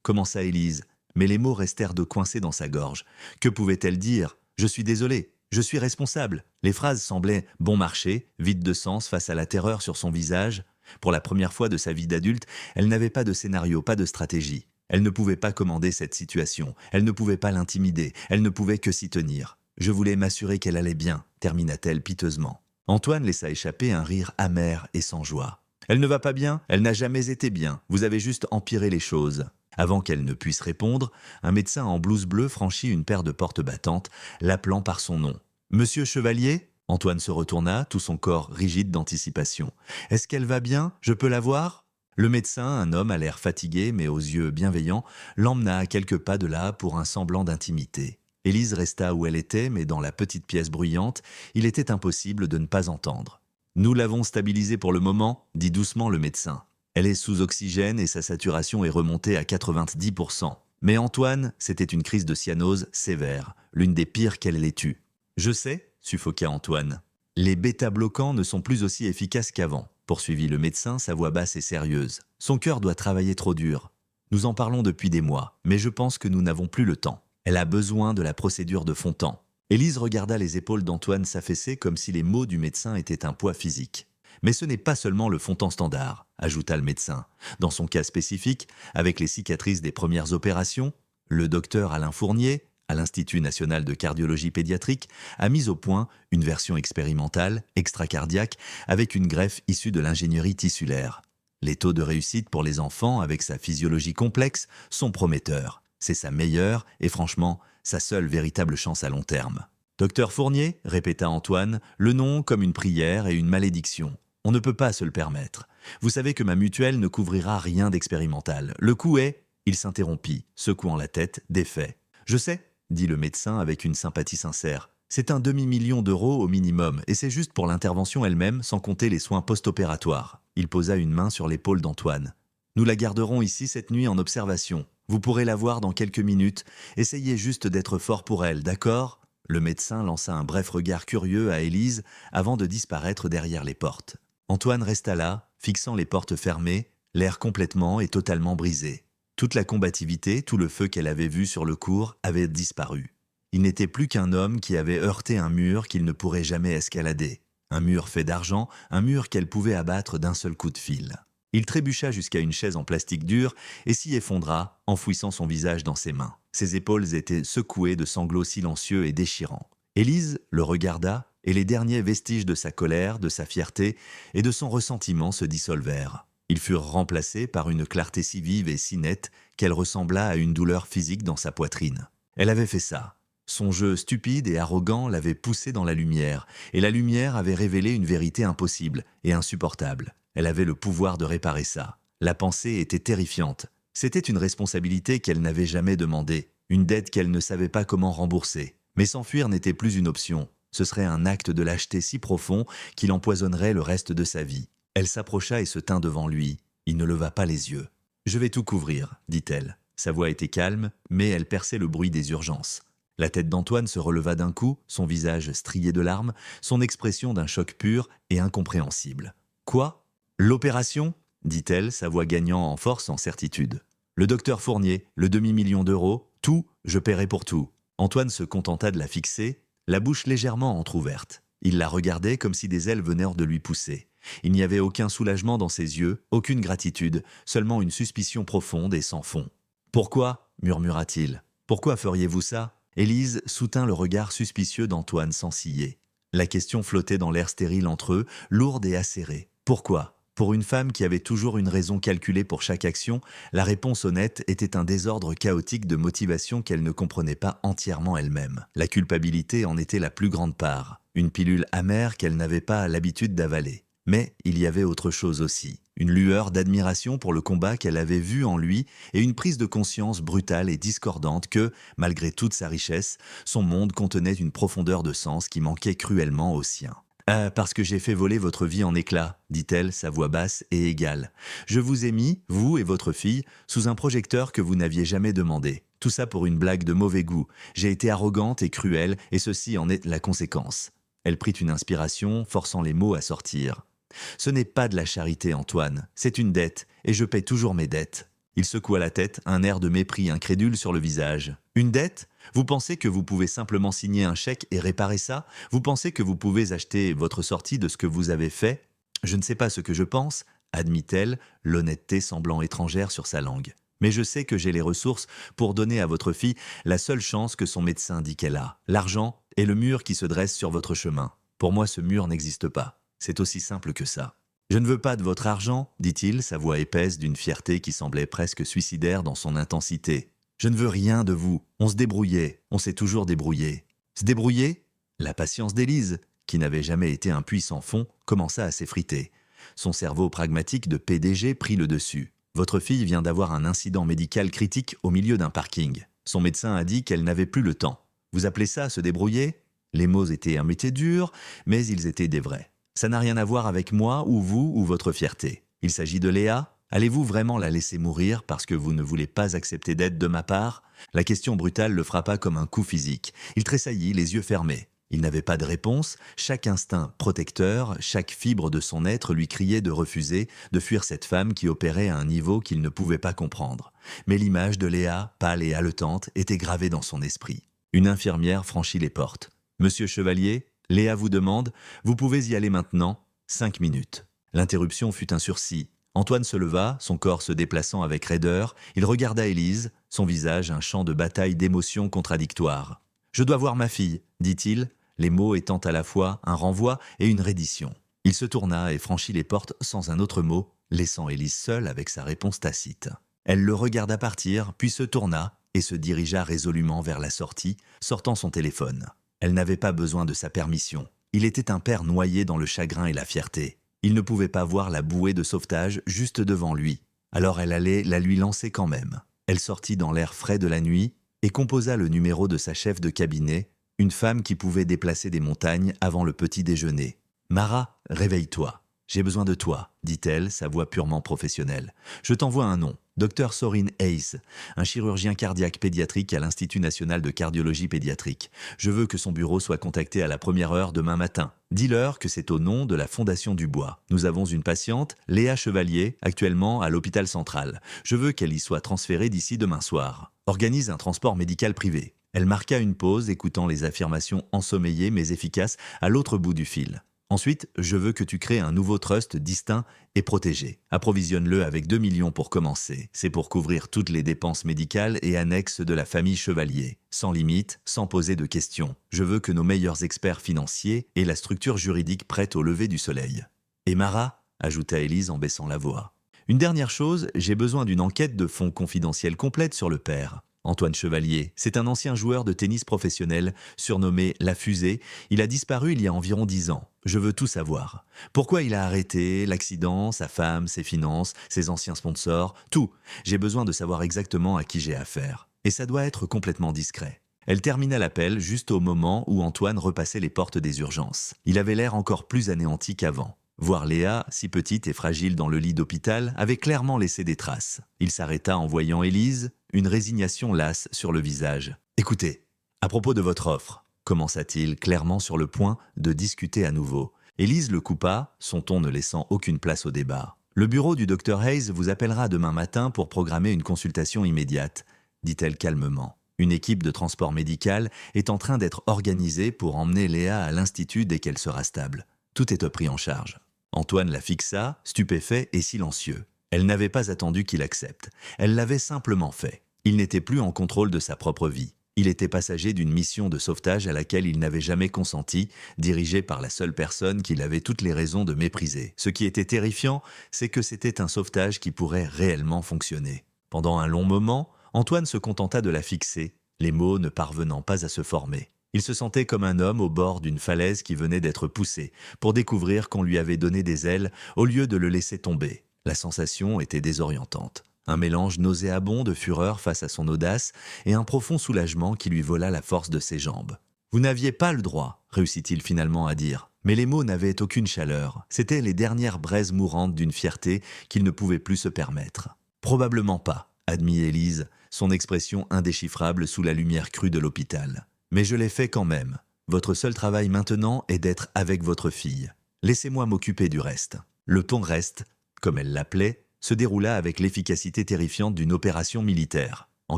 commença Élise, mais les mots restèrent de coincés dans sa gorge. Que pouvait-elle dire? « Je suis désolée, je suis responsable ». Les phrases semblaient bon marché, vides de sens face à la terreur sur son visage. Pour la première fois de sa vie d'adulte, elle n'avait pas de scénario, pas de stratégie. Elle ne pouvait pas commander cette situation, elle ne pouvait pas l'intimider, elle ne pouvait que s'y tenir. « Je voulais m'assurer qu'elle allait bien », termina-t-elle piteusement. Antoine laissa échapper un rire amer et sans joie. « Elle ne va pas bien? Elle n'a jamais été bien. Vous avez juste empiré les choses. » Avant qu'elle ne puisse répondre, un médecin en blouse bleue franchit une paire de portes battantes, l'appelant par son nom. « Monsieur Chevalier ?» Antoine se retourna, tout son corps rigide d'anticipation. « Est-ce qu'elle va bien? Je peux la voir ?» Le médecin, un homme à l'air fatigué mais aux yeux bienveillants, l'emmena à quelques pas de là pour un semblant d'intimité. Élise resta où elle était, mais dans la petite pièce bruyante, il était impossible de ne pas entendre. « Nous l'avons stabilisée pour le moment », dit doucement le médecin. « Elle est sous oxygène et sa saturation est remontée à 90%. Mais Antoine, c'était une crise de cyanose sévère, l'une des pires qu'elle ait eue. »« Je sais », suffoqua Antoine. « Les bêta-bloquants ne sont plus aussi efficaces qu'avant, » poursuivit le médecin, sa voix basse et sérieuse. « Son cœur doit travailler trop dur. Nous en parlons depuis des mois, mais je pense que nous n'avons plus le temps. Elle a besoin de la procédure de Fontan. » Élise regarda les épaules d'Antoine s'affaisser comme si les mots du médecin étaient un poids physique. « Mais ce n'est pas seulement le Fontan standard », ajouta le médecin. Dans son cas spécifique, avec les cicatrices des premières opérations, le docteur Alain Fournier, à l'Institut national de cardiologie pédiatrique, a mis au point une version expérimentale, extracardiaque, avec une greffe issue de l'ingénierie tissulaire. Les taux de réussite pour les enfants, avec sa physiologie complexe, sont prometteurs. C'est sa meilleure et franchement, sa seule véritable chance à long terme. « Docteur Fournier » répéta Antoine, le nom comme une prière et une malédiction. « On ne peut pas se le permettre. Vous savez que ma mutuelle ne couvrira rien d'expérimental. Le coût est… » Il s'interrompit, secouant la tête, défait. « Je sais », dit le médecin avec une sympathie sincère. « C'est un demi-million d'euros au minimum, et c'est juste pour l'intervention elle-même, sans compter les soins post-opératoires. » Il posa une main sur l'épaule d'Antoine. « Nous la garderons ici cette nuit en observation. Vous pourrez la voir dans quelques minutes. Essayez juste d'être fort pour elle, d'accord ?» Le médecin lança un bref regard curieux à Élise avant de disparaître derrière les portes. Antoine resta là, fixant les portes fermées, l'air complètement et totalement brisé. Toute la combativité, tout le feu qu'elle avait vu sur le cours avait disparu. Il n'était plus qu'un homme qui avait heurté un mur qu'il ne pourrait jamais escalader. Un mur fait d'argent, un mur qu'elle pouvait abattre d'un seul coup de fil. Il trébucha jusqu'à une chaise en plastique dur et s'y effondra, enfouissant son visage dans ses mains. Ses épaules étaient secouées de sanglots silencieux et déchirants. Élise le regarda et les derniers vestiges de sa colère, de sa fierté et de son ressentiment se dissolvèrent. Ils furent remplacés par une clarté si vive et si nette qu'elle ressembla à une douleur physique dans sa poitrine. Elle avait fait ça. Son jeu stupide et arrogant l'avait poussée dans la lumière, et la lumière avait révélé une vérité impossible et insupportable. Elle avait le pouvoir de réparer ça. La pensée était terrifiante. C'était une responsabilité qu'elle n'avait jamais demandée, une dette qu'elle ne savait pas comment rembourser. Mais s'enfuir n'était plus une option. Ce serait un acte de lâcheté si profond qu'il empoisonnerait le reste de sa vie. Elle s'approcha et se tint devant lui. Il ne leva pas les yeux. « Je vais tout couvrir », dit-elle. Sa voix était calme, mais elle perçait le bruit des urgences. La tête d'Antoine se releva d'un coup, son visage strié de larmes, son expression d'un choc pur et incompréhensible. « Quoi ? L'opération ?» dit-elle, sa voix gagnant en force, en certitude. « Le docteur Fournier, le demi-million d'euros, tout, je paierai pour tout. » Antoine se contenta de la fixer, la bouche légèrement entr'ouverte. Il la regardait comme si des ailes venaient de lui pousser. Il n'y avait aucun soulagement dans ses yeux, aucune gratitude, seulement une suspicion profonde et sans fond. « Pourquoi ?» murmura-t-il. « Pourquoi feriez-vous ça ?» Élise soutint le regard suspicieux d'Antoine sans ciller. La question flottait dans l'air stérile entre eux, lourde et acérée. Pourquoi ? Pour une femme qui avait toujours une raison calculée pour chaque action, la réponse honnête était un désordre chaotique de motivation qu'elle ne comprenait pas entièrement elle-même. La culpabilité en était la plus grande part, une pilule amère qu'elle n'avait pas l'habitude d'avaler. Mais il y avait autre chose aussi, une lueur d'admiration pour le combat qu'elle avait vu en lui et une prise de conscience brutale et discordante que, malgré toute sa richesse, son monde contenait une profondeur de sens qui manquait cruellement au sien. « Parce que j'ai fait voler votre vie en éclats, dit-elle, sa voix basse et égale. Je vous ai mis, vous et votre fille, sous un projecteur que vous n'aviez jamais demandé. Tout ça pour une blague de mauvais goût. J'ai été arrogante et cruelle, et ceci en est la conséquence. » Elle prit une inspiration, forçant les mots à sortir. « Ce n'est pas de la charité, Antoine, c'est une dette, et je paie toujours mes dettes. » Il secoua la tête, un air de mépris incrédule sur le visage. Une dette? Vous pensez que vous pouvez simplement signer un chèque et réparer ça? Vous pensez que vous pouvez acheter votre sortie de ce que vous avez fait? Je ne sais pas ce que je pense, admit-elle, l'honnêteté semblant étrangère sur sa langue. Mais je sais que j'ai les ressources pour donner à votre fille la seule chance que son médecin dit qu'elle a. L'argent et le mur qui se dresse sur votre chemin. Pour moi, ce mur n'existe pas. C'est aussi simple que ça. Je ne veux pas de votre argent, dit-il, sa voix épaisse d'une fierté qui semblait presque suicidaire dans son intensité. Je ne veux rien de vous. On se débrouillait. On s'est toujours débrouillé. Se débrouiller? La patience d'Élise, qui n'avait jamais été un puits sans fond, commença à s'effriter. Son cerveau pragmatique de PDG prit le dessus. Votre fille vient d'avoir un incident médical critique au milieu d'un parking. Son médecin a dit qu'elle n'avait plus le temps. Vous appelez ça se débrouiller? Les mots étaient un métier dur, mais ils étaient des vrais. Ça n'a rien à voir avec moi ou vous ou votre fierté. Il s'agit de Léa. Allez-vous vraiment la laisser mourir parce que vous ne voulez pas accepter d'aide de ma part? La question brutale le frappa comme un coup physique. Il tressaillit, les yeux fermés. Il n'avait pas de réponse. Chaque instinct protecteur, chaque fibre de son être lui criait de refuser, de fuir cette femme qui opérait à un niveau qu'il ne pouvait pas comprendre. Mais l'image de Léa, pâle et haletante, était gravée dans son esprit. Une infirmière franchit les portes. « Monsieur Chevalier, Léa vous demande, vous pouvez y aller maintenant, 5 minutes. » L'interruption fut un sursis. Antoine se leva, son corps se déplaçant avec raideur. Il regarda Élise, son visage un champ de bataille d'émotions contradictoires. « Je dois voir ma fille, dit-il, les mots étant à la fois un renvoi et une reddition. Il se tourna et franchit les portes sans un autre mot, laissant Élise seule avec sa réponse tacite. Elle le regarda partir, puis se tourna et se dirigea résolument vers la sortie, sortant son téléphone. Elle n'avait pas besoin de sa permission. Il était un père noyé dans le chagrin et la fierté. Il ne pouvait pas voir la bouée de sauvetage juste devant lui. Alors elle allait la lui lancer quand même. Elle sortit dans l'air frais de la nuit et composa le numéro de sa chef de cabinet, une femme qui pouvait déplacer des montagnes avant le petit déjeuner. « Mara, réveille-toi. J'ai besoin de toi, dit-elle, sa voix purement professionnelle. Je t'envoie un nom. Dr Sorin Hayes, un chirurgien cardiaque pédiatrique à l'Institut national de cardiologie pédiatrique. Je veux que son bureau soit contacté à la première heure demain matin. Dis-leur que c'est au nom de la Fondation Dubois. Nous avons une patiente, Léa Chevalier, actuellement à l'hôpital central. Je veux qu'elle y soit transférée d'ici demain soir. Organise un transport médical privé. » Elle marqua une pause, écoutant les affirmations ensommeillées mais efficaces à l'autre bout du fil. Ensuite, je veux que tu crées un nouveau trust distinct et protégé. Approvisionne-le avec 2 millions pour commencer. C'est pour couvrir toutes les dépenses médicales et annexes de la famille Chevalier. Sans limite, sans poser de questions. Je veux que nos meilleurs experts financiers aient la structure juridique prête au lever du soleil. Et Mara, ajouta Élise en baissant la voix. Une dernière chose, j'ai besoin d'une enquête de fonds confidentiels complète sur le père. Antoine Chevalier, c'est un ancien joueur de tennis professionnel, surnommé La Fusée. Il a disparu il y a environ 10 ans. Je veux tout savoir. Pourquoi il a arrêté, l'accident, sa femme, ses finances, ses anciens sponsors, tout. J'ai besoin de savoir exactement à qui j'ai affaire. Et ça doit être complètement discret. Elle termina l'appel juste au moment où Antoine repassait les portes des urgences. Il avait l'air encore plus anéanti qu'avant. Voir Léa, si petite et fragile dans le lit d'hôpital, avait clairement laissé des traces. Il s'arrêta en voyant Élise, une résignation lasse sur le visage. « Écoutez, à propos de votre offre, commença-t-il, clairement sur le point de discuter à nouveau. Élise le coupa, son ton ne laissant aucune place au débat. « Le bureau du Dr Hayes vous appellera demain matin pour programmer une consultation immédiate, dit-elle calmement. Une équipe de transport médical est en train d'être organisée pour emmener Léa à l'institut dès qu'elle sera stable. Tout est pris en charge. » Antoine la fixa, stupéfait et silencieux. Elle n'avait pas attendu qu'il accepte. Elle l'avait simplement fait. Il n'était plus en contrôle de sa propre vie. Il était passager d'une mission de sauvetage à laquelle il n'avait jamais consenti, dirigée par la seule personne qu'il avait toutes les raisons de mépriser. Ce qui était terrifiant, c'est que c'était un sauvetage qui pourrait réellement fonctionner. Pendant un long moment, Antoine se contenta de la fixer, les mots ne parvenant pas à se former. Il se sentait comme un homme au bord d'une falaise qui venait d'être poussé, pour découvrir qu'on lui avait donné des ailes au lieu de le laisser tomber. La sensation était désorientante. Un mélange nauséabond de fureur face à son audace et un profond soulagement qui lui vola la force de ses jambes. « Vous n'aviez pas le droit », réussit-il finalement à dire. Mais les mots n'avaient aucune chaleur. C'étaient les dernières braises mourantes d'une fierté qu'il ne pouvait plus se permettre. « Probablement pas », admit Élise, son expression indéchiffrable sous la lumière crue de l'hôpital. « Mais je l'ai fait quand même. Votre seul travail maintenant est d'être avec votre fille. Laissez-moi m'occuper du reste. » Le ton reste, comme elle l'appelait, se déroula avec l'efficacité terrifiante d'une opération militaire. En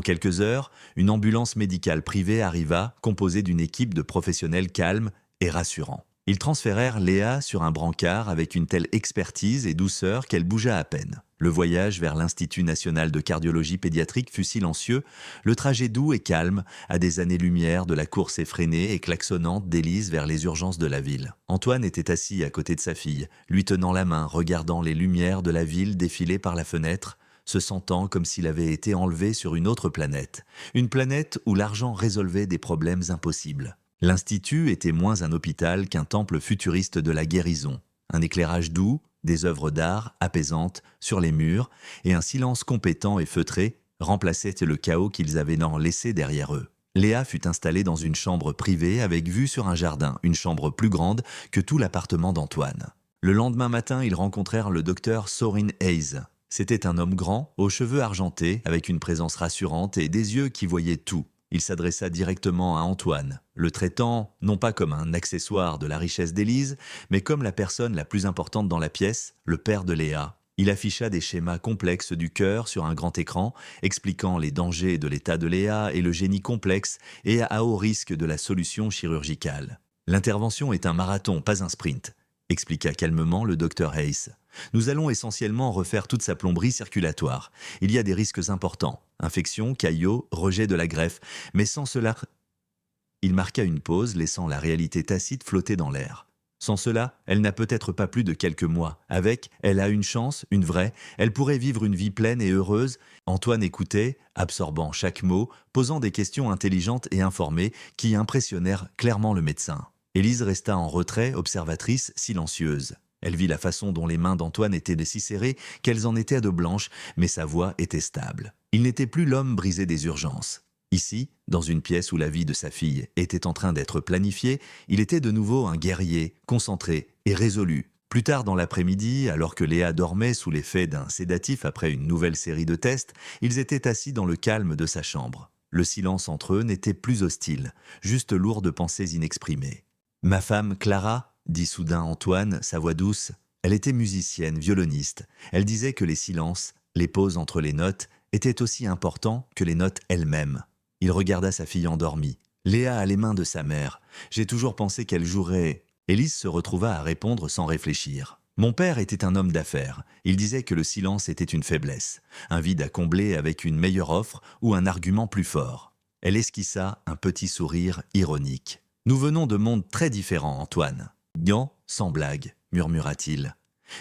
quelques heures, une ambulance médicale privée arriva, composée d'une équipe de professionnels calmes et rassurants. Ils transférèrent Léa sur un brancard avec une telle expertise et douceur qu'elle bougea à peine. Le voyage vers l'Institut national de cardiologie pédiatrique fut silencieux, le trajet doux et calme, à des années-lumière de la course effrénée et klaxonnante d'Élise vers les urgences de la ville. Antoine était assis à côté de sa fille, lui tenant la main, regardant les lumières de la ville défiler par la fenêtre, se sentant comme s'il avait été enlevé sur une autre planète. Une planète où l'argent résolvait des problèmes impossibles. L'Institut était moins un hôpital qu'un temple futuriste de la guérison. Un éclairage doux, des œuvres d'art apaisantes sur les murs et un silence compétent et feutré remplaçaient le chaos qu'ils avaient laissé derrière eux. Léa fut installée dans une chambre privée avec vue sur un jardin, une chambre plus grande que tout l'appartement d'Antoine. Le lendemain matin, ils rencontrèrent le docteur Sorin Hayes. C'était un homme grand, aux cheveux argentés, avec une présence rassurante et des yeux qui voyaient tout. Il s'adressa directement à Antoine, le traitant non pas comme un accessoire de la richesse d'Élise, mais comme la personne la plus importante dans la pièce, le père de Léa. Il afficha des schémas complexes du cœur sur un grand écran, expliquant les dangers de l'état de Léa et le génie complexe et à haut risque de la solution chirurgicale. L'intervention est un marathon, pas un sprint, expliqua calmement le docteur Hayes. Nous allons essentiellement refaire toute sa plomberie circulatoire. Il y a des risques importants. Infection, caillot, rejet de la greffe. Mais sans cela... Il marqua une pause, laissant la réalité tacite flotter dans l'air. Sans cela, elle n'a peut-être pas plus de quelques mois. Avec, elle a une chance, une vraie. Elle pourrait vivre une vie pleine et heureuse. Antoine écoutait, absorbant chaque mot, posant des questions intelligentes et informées qui impressionnèrent clairement le médecin. Élise resta en retrait, observatrice, silencieuse. Elle vit la façon dont les mains d'Antoine étaient si serrées qu'elles en étaient de blanches, mais sa voix était stable. Il n'était plus l'homme brisé des urgences. Ici, dans une pièce où la vie de sa fille était en train d'être planifiée, il était de nouveau un guerrier, concentré et résolu. Plus tard dans l'après-midi, alors que Léa dormait sous l'effet d'un sédatif après une nouvelle série de tests, ils étaient assis dans le calme de sa chambre. Le silence entre eux n'était plus hostile, juste lourd de pensées inexprimées. « Ma femme, Clara ?» dit soudain Antoine, sa voix douce. Elle était musicienne, violoniste. Elle disait que les silences, les pauses entre les notes, étaient aussi importants que les notes elles-mêmes. Il regarda sa fille endormie. Léa a les mains de sa mère. J'ai toujours pensé qu'elle jouerait. Élise se retrouva à répondre sans réfléchir. Mon père était un homme d'affaires. Il disait que le silence était une faiblesse, un vide à combler avec une meilleure offre ou un argument plus fort. Elle esquissa un petit sourire ironique. Nous venons de mondes très différents, Antoine. Gant, sans blague, murmura-t-il.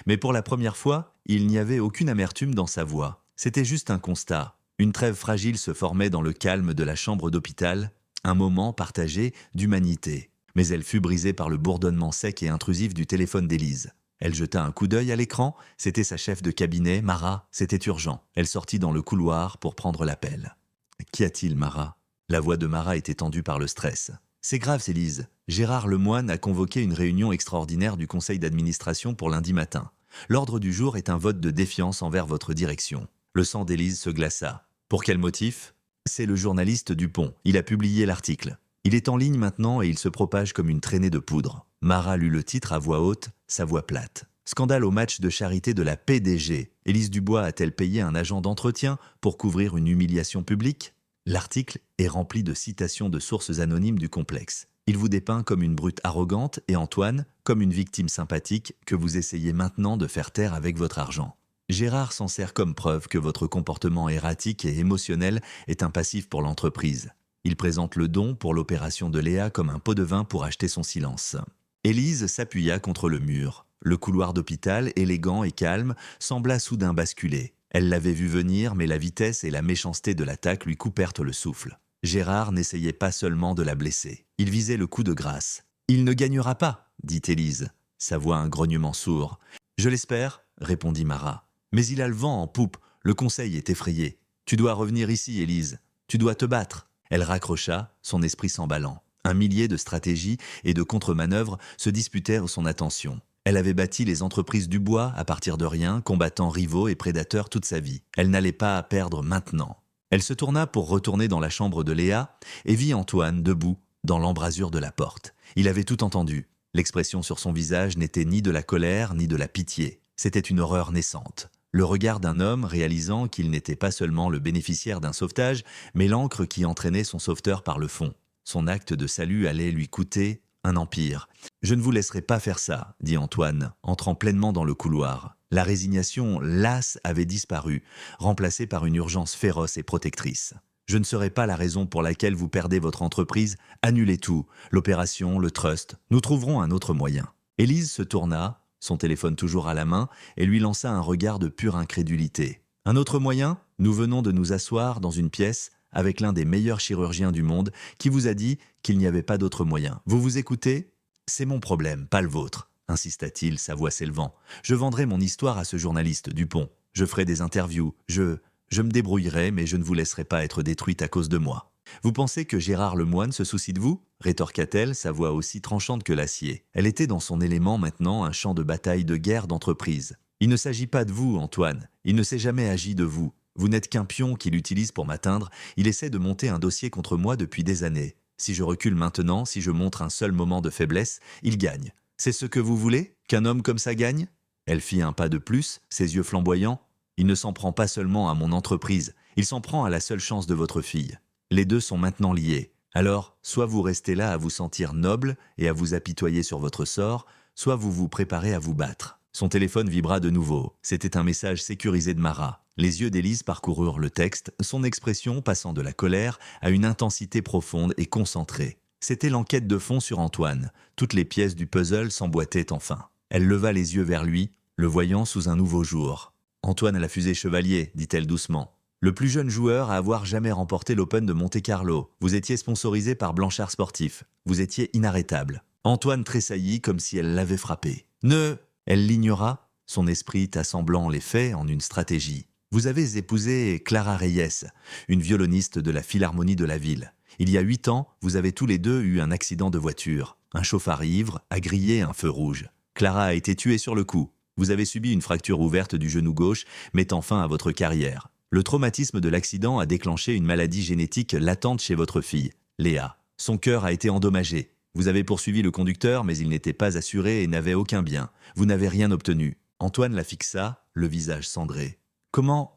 Mais pour la première fois, il n'y avait aucune amertume dans sa voix. C'était juste un constat. Une trêve fragile se formait dans le calme de la chambre d'hôpital, un moment partagé d'humanité. Mais elle fut brisée par le bourdonnement sec et intrusif du téléphone d'Élise. Elle jeta un coup d'œil à l'écran, c'était sa chef de cabinet, Mara, c'était urgent. Elle sortit dans le couloir pour prendre l'appel. « Qu'y a-t-il, Mara ?» La voix de Mara était tendue par le stress. « C'est grave, Élise. Gérard Lemoine a convoqué une réunion extraordinaire du conseil d'administration pour lundi matin. L'ordre du jour est un vote de défiance envers votre direction. » Le sang d'Élise se glaça. « Pour quel motif ?» C'est le journaliste Dupont. Il a publié l'article. Il est en ligne maintenant et il se propage comme une traînée de poudre. Mara lut le titre à voix haute, sa voix plate. Scandale au match de charité de la PDG. Élise Dubois a-t-elle payé un agent d'entretien pour couvrir une humiliation publique ? L'article est rempli de citations de sources anonymes du complexe. Il vous dépeint comme une brute arrogante et Antoine comme une victime sympathique que vous essayez maintenant de faire taire avec votre argent. Gérard s'en sert comme preuve que votre comportement erratique et émotionnel est un passif pour l'entreprise. Il présente le don pour l'opération de Léa comme un pot de vin pour acheter son silence. Élise s'appuya contre le mur. Le couloir d'hôpital, élégant et calme, sembla soudain basculer. Elle l'avait vu venir, mais la vitesse et la méchanceté de l'attaque lui coupèrent le souffle. Gérard n'essayait pas seulement de la blesser. Il visait le coup de grâce. « Il ne gagnera pas », dit Élise, sa voix un grognement sourd. « Je l'espère », répondit Mara. « Mais il a le vent en poupe, le conseil est effrayé. Tu dois revenir ici, Élise. Tu dois te battre. » Elle raccrocha, son esprit s'emballant. Un millier de stratégies et de contre-manœuvres se disputèrent son attention. Elle avait bâti les entreprises Dubois à partir de rien, combattant rivaux et prédateurs toute sa vie. Elle n'allait pas perdre maintenant. Elle se tourna pour retourner dans la chambre de Léa et vit Antoine debout dans l'embrasure de la porte. Il avait tout entendu. L'expression sur son visage n'était ni de la colère ni de la pitié. C'était une horreur naissante. Le regard d'un homme réalisant qu'il n'était pas seulement le bénéficiaire d'un sauvetage, mais l'ancre qui entraînait son sauveteur par le fond. Son acte de salut allait lui coûter un empire. « Je ne vous laisserai pas faire ça », dit Antoine, entrant pleinement dans le couloir. La résignation lasse avait disparu, remplacée par une urgence féroce et protectrice. « Je ne serai pas la raison pour laquelle vous perdez votre entreprise. Annulez tout, l'opération, le trust. Nous trouverons un autre moyen. » Élise se tourna, son téléphone toujours à la main, et lui lança un regard de pure incrédulité. « Un autre moyen ? Nous venons de nous asseoir dans une pièce avec l'un des meilleurs chirurgiens du monde qui vous a dit qu'il n'y avait pas d'autre moyen. Vous vous écoutez ? C'est mon problème, pas le vôtre, insista-t-il, sa voix s'élevant. Je vendrai mon histoire à ce journaliste Dupont. Je ferai des interviews. Je me débrouillerai, mais je ne vous laisserai pas être détruite à cause de moi. Vous pensez que Gérard Lemoine se soucie de vous ? Rétorqua-t-elle, sa voix aussi tranchante que l'acier. Elle était dans son élément maintenant, un champ de bataille de guerre d'entreprise. Il ne s'agit pas de vous, Antoine. Il ne s'est jamais agi de vous. Vous n'êtes qu'un pion qu'il utilise pour m'atteindre. Il essaie de monter un dossier contre moi depuis des années. Si je recule maintenant, si je montre un seul moment de faiblesse, il gagne. C'est ce que vous voulez ? Qu'un homme comme ça gagne ? Elle fit un pas de plus, ses yeux flamboyants. Il ne s'en prend pas seulement à mon entreprise, il s'en prend à la seule chance de votre fille. Les deux sont maintenant liés. Alors, soit vous restez là à vous sentir noble et à vous apitoyer sur votre sort, soit vous vous préparez à vous battre. Son téléphone vibra de nouveau. C'était un message sécurisé de Mara. Les yeux d'Élise parcoururent le texte, son expression passant de la colère à une intensité profonde et concentrée. C'était l'enquête de fond sur Antoine. Toutes les pièces du puzzle s'emboîtaient enfin. Elle leva les yeux vers lui, le voyant sous un nouveau jour. « Antoine a la fusée Chevalier », dit-elle doucement. « Le plus jeune joueur à avoir jamais remporté l'Open de Monte-Carlo. Vous étiez sponsorisé par Blanchard Sportif. Vous étiez inarrêtable. » Antoine tressaillit comme si elle l'avait frappé. « Ne !» Elle l'ignora, son esprit assemblant les faits en une stratégie. « Vous avez épousé Clara Reyes, une violoniste de la Philharmonie de la ville. Il y a 8 ans, vous avez tous les deux eu un accident de voiture. Un chauffard ivre a grillé un feu rouge. Clara a été tuée sur le coup. Vous avez subi une fracture ouverte du genou gauche, mettant fin à votre carrière. Le traumatisme de l'accident a déclenché une maladie génétique latente chez votre fille, Léa. Son cœur a été endommagé. Vous avez poursuivi le conducteur, mais il n'était pas assuré et n'avait aucun bien. Vous n'avez rien obtenu. » Antoine la fixa, le visage cendré. « Comment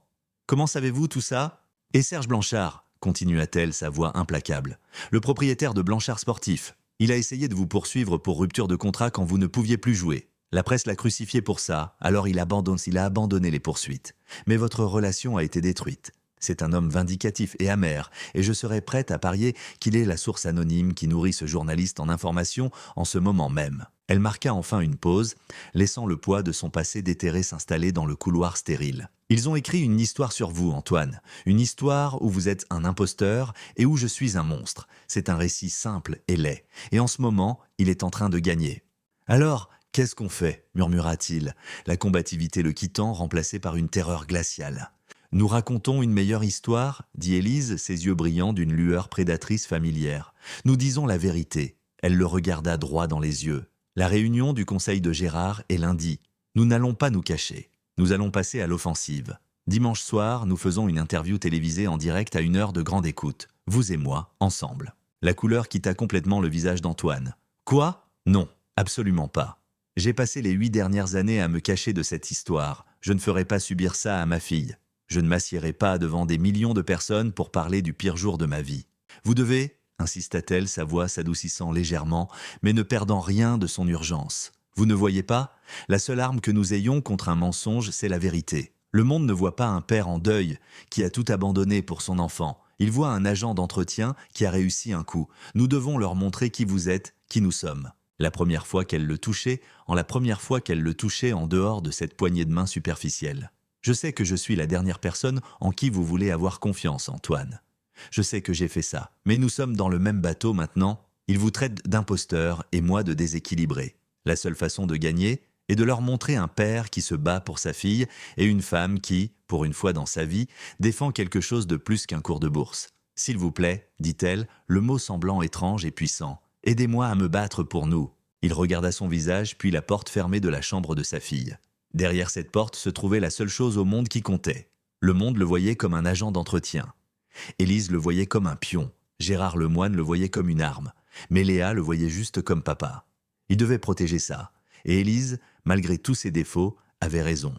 savez-vous tout ça ? Et Serge Blanchard ?» continua-t-elle, sa voix implacable. « Le propriétaire de Blanchard Sportif. Il a essayé de vous poursuivre pour rupture de contrat quand vous ne pouviez plus jouer. La presse l'a crucifié pour ça, alors il a abandonné les poursuites. Mais votre relation a été détruite. C'est un homme vindicatif et amer, et je serais prête à parier qu'il est la source anonyme qui nourrit ce journaliste en information en ce moment même. » Elle marqua enfin une pause, laissant le poids de son passé déterré s'installer dans le couloir stérile. « Ils ont écrit une histoire sur vous, Antoine. Une histoire où vous êtes un imposteur et où je suis un monstre. C'est un récit simple et laid. Et en ce moment, il est en train de gagner. » « Alors, qu'est-ce qu'on fait ?» murmura-t-il, la combativité le quittant, remplacée par une terreur glaciale. « Nous racontons une meilleure histoire ?» dit Élise, ses yeux brillants d'une lueur prédatrice familière. « Nous disons la vérité. » Elle le regarda droit dans les yeux. « La réunion du conseil de Gérard est lundi. Nous n'allons pas nous cacher. Nous allons passer à l'offensive. Dimanche soir, nous faisons une interview télévisée en direct à 1 heure de grande écoute. Vous et moi, ensemble. » La couleur quitta complètement le visage d'Antoine. « Quoi ? Non, absolument pas. J'ai passé les 8 dernières années à me cacher de cette histoire. Je ne ferai pas subir ça à ma fille. Je ne m'assiérai pas devant des millions de personnes pour parler du pire jour de ma vie. Vous devez, insista-t-elle, sa voix s'adoucissant légèrement, mais ne perdant rien de son urgence. Vous ne voyez pas ? La seule arme que nous ayons contre un mensonge, c'est la vérité. Le monde ne voit pas un père en deuil qui a tout abandonné pour son enfant. Il voit un agent d'entretien qui a réussi un coup. Nous devons leur montrer qui vous êtes, qui nous sommes. La première fois qu'elle le touchait en dehors de cette poignée de main superficielle. Je sais que je suis la dernière personne en qui vous voulez avoir confiance, Antoine. Je sais que j'ai fait ça, mais nous sommes dans le même bateau maintenant. Ils vous traitent d'imposteur et moi de déséquilibré. La seule façon de gagner est de leur montrer un père qui se bat pour sa fille et une femme qui, pour une fois dans sa vie, défend quelque chose de plus qu'un cours de bourse. S'il vous plaît, dit-elle, le mot semblant étrange et puissant. Aidez-moi à me battre pour nous. Il regarda son visage, puis la porte fermée de la chambre de sa fille. Derrière cette porte se trouvait la seule chose au monde qui comptait. Le monde le voyait comme un agent d'entretien. Élise le voyait comme un pion. Gérard Lemoine le voyait comme une arme. Mais Léa le voyait juste comme papa. Il devait protéger ça. Et Élise, malgré tous ses défauts, avait raison.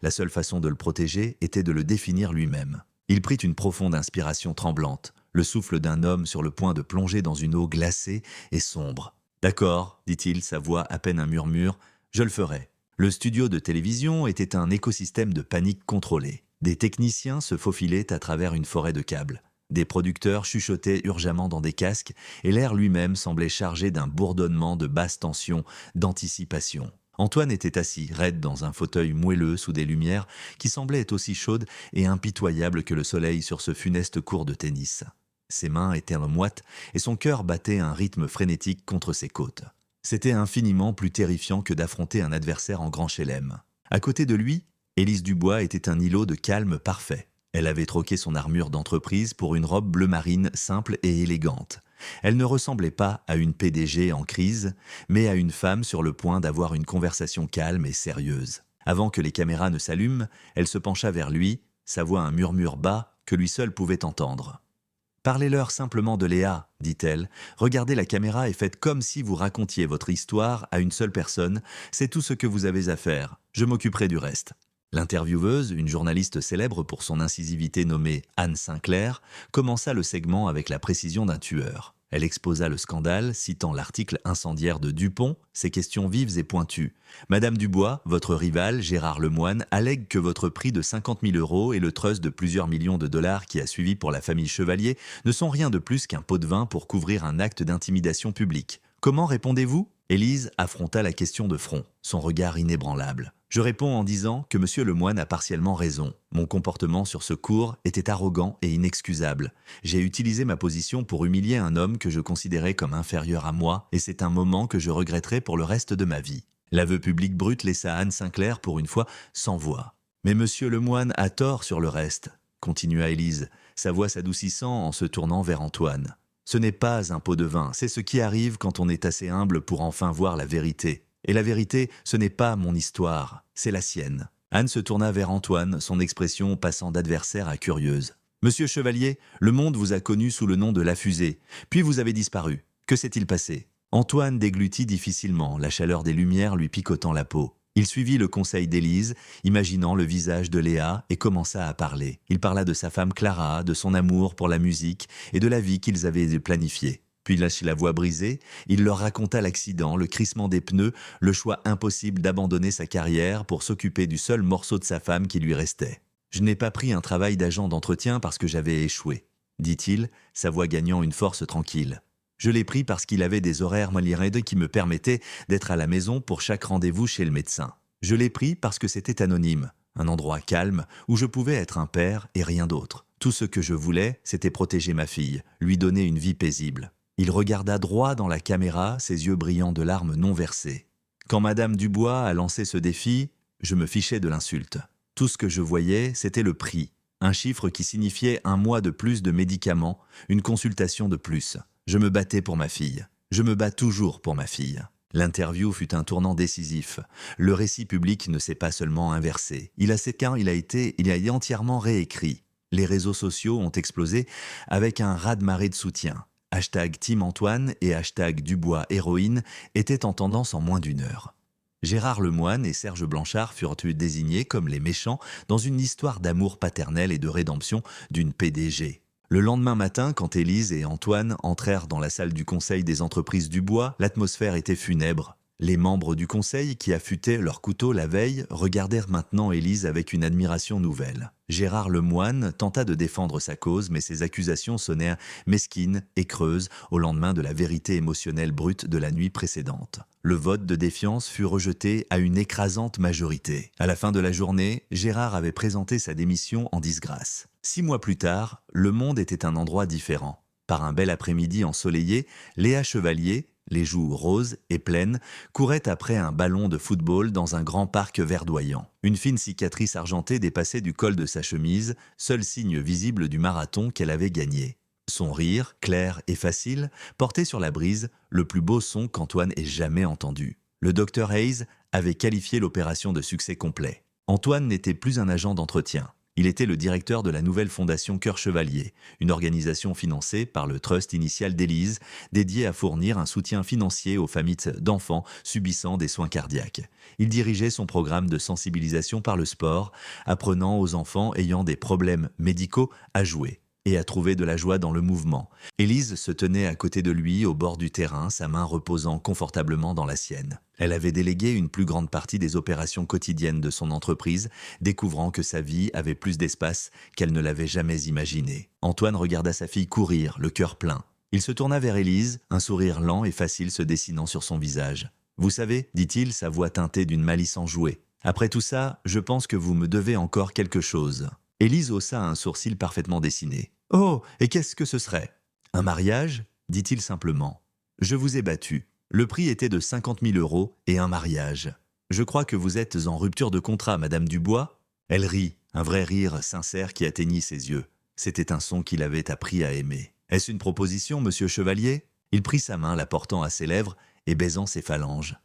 La seule façon de le protéger était de le définir lui-même. Il prit une profonde inspiration tremblante, le souffle d'un homme sur le point de plonger dans une eau glacée et sombre. « D'accord, dit-il, sa voix à peine un murmure, je le ferai. » Le studio de télévision était un écosystème de panique contrôlée. Des techniciens se faufilaient à travers une forêt de câbles. Des producteurs chuchotaient urgemment dans des casques et l'air lui-même semblait chargé d'un bourdonnement de basse tension, d'anticipation. Antoine était assis, raide dans un fauteuil moelleux sous des lumières qui semblaient aussi chaudes et impitoyables que le soleil sur ce funeste court de tennis. Ses mains étaient moites et son cœur battait un rythme frénétique contre ses côtes. C'était infiniment plus terrifiant que d'affronter un adversaire en grand chelem. À côté de lui, Élise Dubois était un îlot de calme parfait. Elle avait troqué son armure d'entreprise pour une robe bleu marine simple et élégante. Elle ne ressemblait pas à une PDG en crise, mais à une femme sur le point d'avoir une conversation calme et sérieuse. Avant que les caméras ne s'allument, elle se pencha vers lui, sa voix un murmure bas que lui seul pouvait entendre. « Parlez-leur simplement de Léa, dit-elle. Regardez la caméra et faites comme si vous racontiez votre histoire à une seule personne. C'est tout ce que vous avez à faire. Je m'occuperai du reste. » L'intervieweuse, une journaliste célèbre pour son incisivité nommée Anne Sinclair, commença le segment avec la précision d'un tueur. Elle exposa le scandale, citant l'article incendiaire de Dupont, ses questions vives et pointues. « Madame Dubois, votre rival, Gérard Lemoine, allègue que votre prix de 50 000 € et le trust de plusieurs millions de dollars qui a suivi pour la famille Chevalier ne sont rien de plus qu'un pot de vin pour couvrir un acte d'intimidation publique. Comment répondez-vous » Élise affronta la question de front, son regard inébranlable. Je réponds en disant que M. Lemoine a partiellement raison. Mon comportement sur ce cours était arrogant et inexcusable. J'ai utilisé ma position pour humilier un homme que je considérais comme inférieur à moi et c'est un moment que je regretterai pour le reste de ma vie. L'aveu public brut laissa Anne Sinclair pour une fois sans voix. Mais M. Lemoine a tort sur le reste, continua Élise, sa voix s'adoucissant en se tournant vers Antoine. Ce n'est pas un pot de vin, c'est ce qui arrive quand on est assez humble pour enfin voir la vérité. Et la vérité, ce n'est pas mon histoire, c'est la sienne. Anne se tourna vers Antoine, son expression passant d'adversaire à curieuse. « Monsieur Chevalier, le monde vous a connu sous le nom de La Fusée, puis vous avez disparu. Que s'est-il passé ?» Antoine déglutit difficilement, la chaleur des lumières lui picotant la peau. Il suivit le conseil d'Élise, imaginant le visage de Léa, et commença à parler. Il parla de sa femme Clara, de son amour pour la musique et de la vie qu'ils avaient planifiée. Puis, lâché la voix brisée, il leur raconta l'accident, le crissement des pneus, le choix impossible d'abandonner sa carrière pour s'occuper du seul morceau de sa femme qui lui restait. « Je n'ai pas pris un travail d'agent d'entretien parce que j'avais échoué, » dit-il, sa voix gagnant une force tranquille. « Je l'ai pris parce qu'il avait des horaires malirés qui me permettaient d'être à la maison pour chaque rendez-vous chez le médecin. Je l'ai pris parce que c'était anonyme, un endroit calme où je pouvais être un père et rien d'autre. Tout ce que je voulais, c'était protéger ma fille, lui donner une vie paisible. » Il regarda droit dans la caméra, ses yeux brillants de larmes non versées. Quand Madame Dubois a lancé ce défi, je me fichais de l'insulte. Tout ce que je voyais, c'était le prix. Un chiffre qui signifiait un mois de plus de médicaments, une consultation de plus. Je me battais pour ma fille. Je me bats toujours pour ma fille. L'interview fut un tournant décisif. Le récit public ne s'est pas seulement inversé. Il a été entièrement réécrit. Les réseaux sociaux ont explosé avec un raz-de-marée de soutien. Hashtag Team Antoine et hashtag Dubois Héroïne étaient en tendance en moins d'une heure. Gérard Lemoine et Serge Blanchard furent désignés comme les méchants dans une histoire d'amour paternel et de rédemption d'une PDG. Le lendemain matin, quand Élise et Antoine entrèrent dans la salle du conseil des entreprises Dubois, l'atmosphère était funèbre. Les membres du conseil, qui affûtaient leur couteau la veille, regardèrent maintenant Élise avec une admiration nouvelle. Gérard Lemoine tenta de défendre sa cause, mais ses accusations sonnèrent mesquines et creuses au lendemain de la vérité émotionnelle brute de la nuit précédente. Le vote de défiance fut rejeté à une écrasante majorité. À la fin de la journée, Gérard avait présenté sa démission en disgrâce. 6 mois plus tard, le monde était un endroit différent. Par un bel après-midi ensoleillé, Léa Chevalier, les joues roses et pleines, courait après un ballon de football dans un grand parc verdoyant. Une fine cicatrice argentée dépassait du col de sa chemise, seul signe visible du marathon qu'elle avait gagné. Son rire, clair et facile, portait sur la brise le plus beau son qu'Antoine ait jamais entendu. Le docteur Hayes avait qualifié l'opération de succès complet. Antoine n'était plus un agent d'entretien. Il était le directeur de la nouvelle fondation Cœur Chevalier, une organisation financée par le trust initial d'Élise, dédiée à fournir un soutien financier aux familles d'enfants subissant des soins cardiaques. Il dirigeait son programme de sensibilisation par le sport, apprenant aux enfants ayant des problèmes médicaux à jouer et à trouver de la joie dans le mouvement. Élise se tenait à côté de lui au bord du terrain, sa main reposant confortablement dans la sienne. Elle avait délégué une plus grande partie des opérations quotidiennes de son entreprise, découvrant que sa vie avait plus d'espace qu'elle ne l'avait jamais imaginé. Antoine regarda sa fille courir, le cœur plein. Il se tourna vers Élise, un sourire lent et facile se dessinant sur son visage. « Vous savez, dit-il, sa voix teintée d'une malice enjouée. Après tout ça, je pense que vous me devez encore quelque chose. » Élise haussa un sourcil parfaitement dessiné. « Oh, et qu'est-ce que ce serait ?»« Un mariage ?» dit-il simplement. « Je vous ai battu. Le prix était de 50 000 € et un mariage. Je crois que vous êtes en rupture de contrat, Madame Dubois ?» Elle rit, un vrai rire sincère qui atteignit ses yeux. C'était un son qu'il avait appris à aimer. « Est-ce une proposition, Monsieur Chevalier ?» Il prit sa main, la portant à ses lèvres et baisant ses phalanges.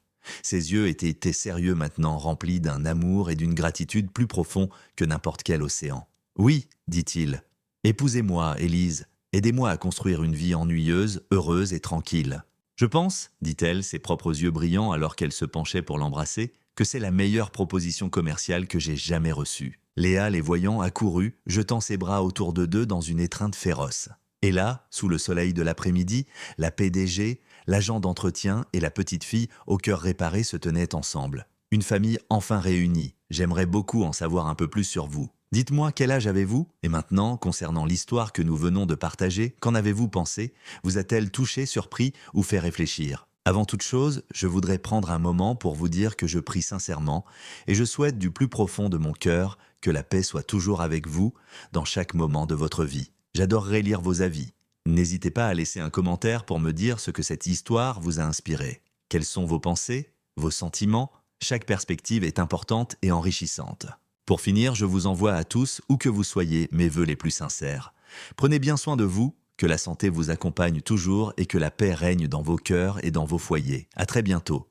Ses yeux étaient sérieux maintenant, remplis d'un amour et d'une gratitude plus profonds que n'importe quel océan. « Oui, dit-il. Épousez-moi, Élise. Aidez-moi à construire une vie ennuyeuse, heureuse et tranquille. Je pense, dit-elle, ses propres yeux brillants alors qu'elle se penchait pour l'embrasser, que c'est la meilleure proposition commerciale que j'ai jamais reçue. » Léa, les voyant, accourut, jetant ses bras autour de deux dans une étreinte féroce. Et là, sous le soleil de l'après-midi, la PDG, l'agent d'entretien et la petite fille, au cœur réparé, se tenaient ensemble. Une famille enfin réunie. J'aimerais beaucoup en savoir un peu plus sur vous. Dites-moi, quel âge avez-vous? Et maintenant, concernant l'histoire que nous venons de partager, qu'en avez-vous pensé? Vous a-t-elle touché, surpris ou fait réfléchir? Avant toute chose, je voudrais prendre un moment pour vous dire que je prie sincèrement et je souhaite du plus profond de mon cœur que la paix soit toujours avec vous dans chaque moment de votre vie. J'adorerais lire vos avis. N'hésitez pas à laisser un commentaire pour me dire ce que cette histoire vous a inspiré. Quelles sont vos pensées, vos sentiments? Chaque perspective est importante et enrichissante. Pour finir, je vous envoie à tous, où que vous soyez, mes vœux les plus sincères. Prenez bien soin de vous, que la santé vous accompagne toujours et que la paix règne dans vos cœurs et dans vos foyers. À très bientôt.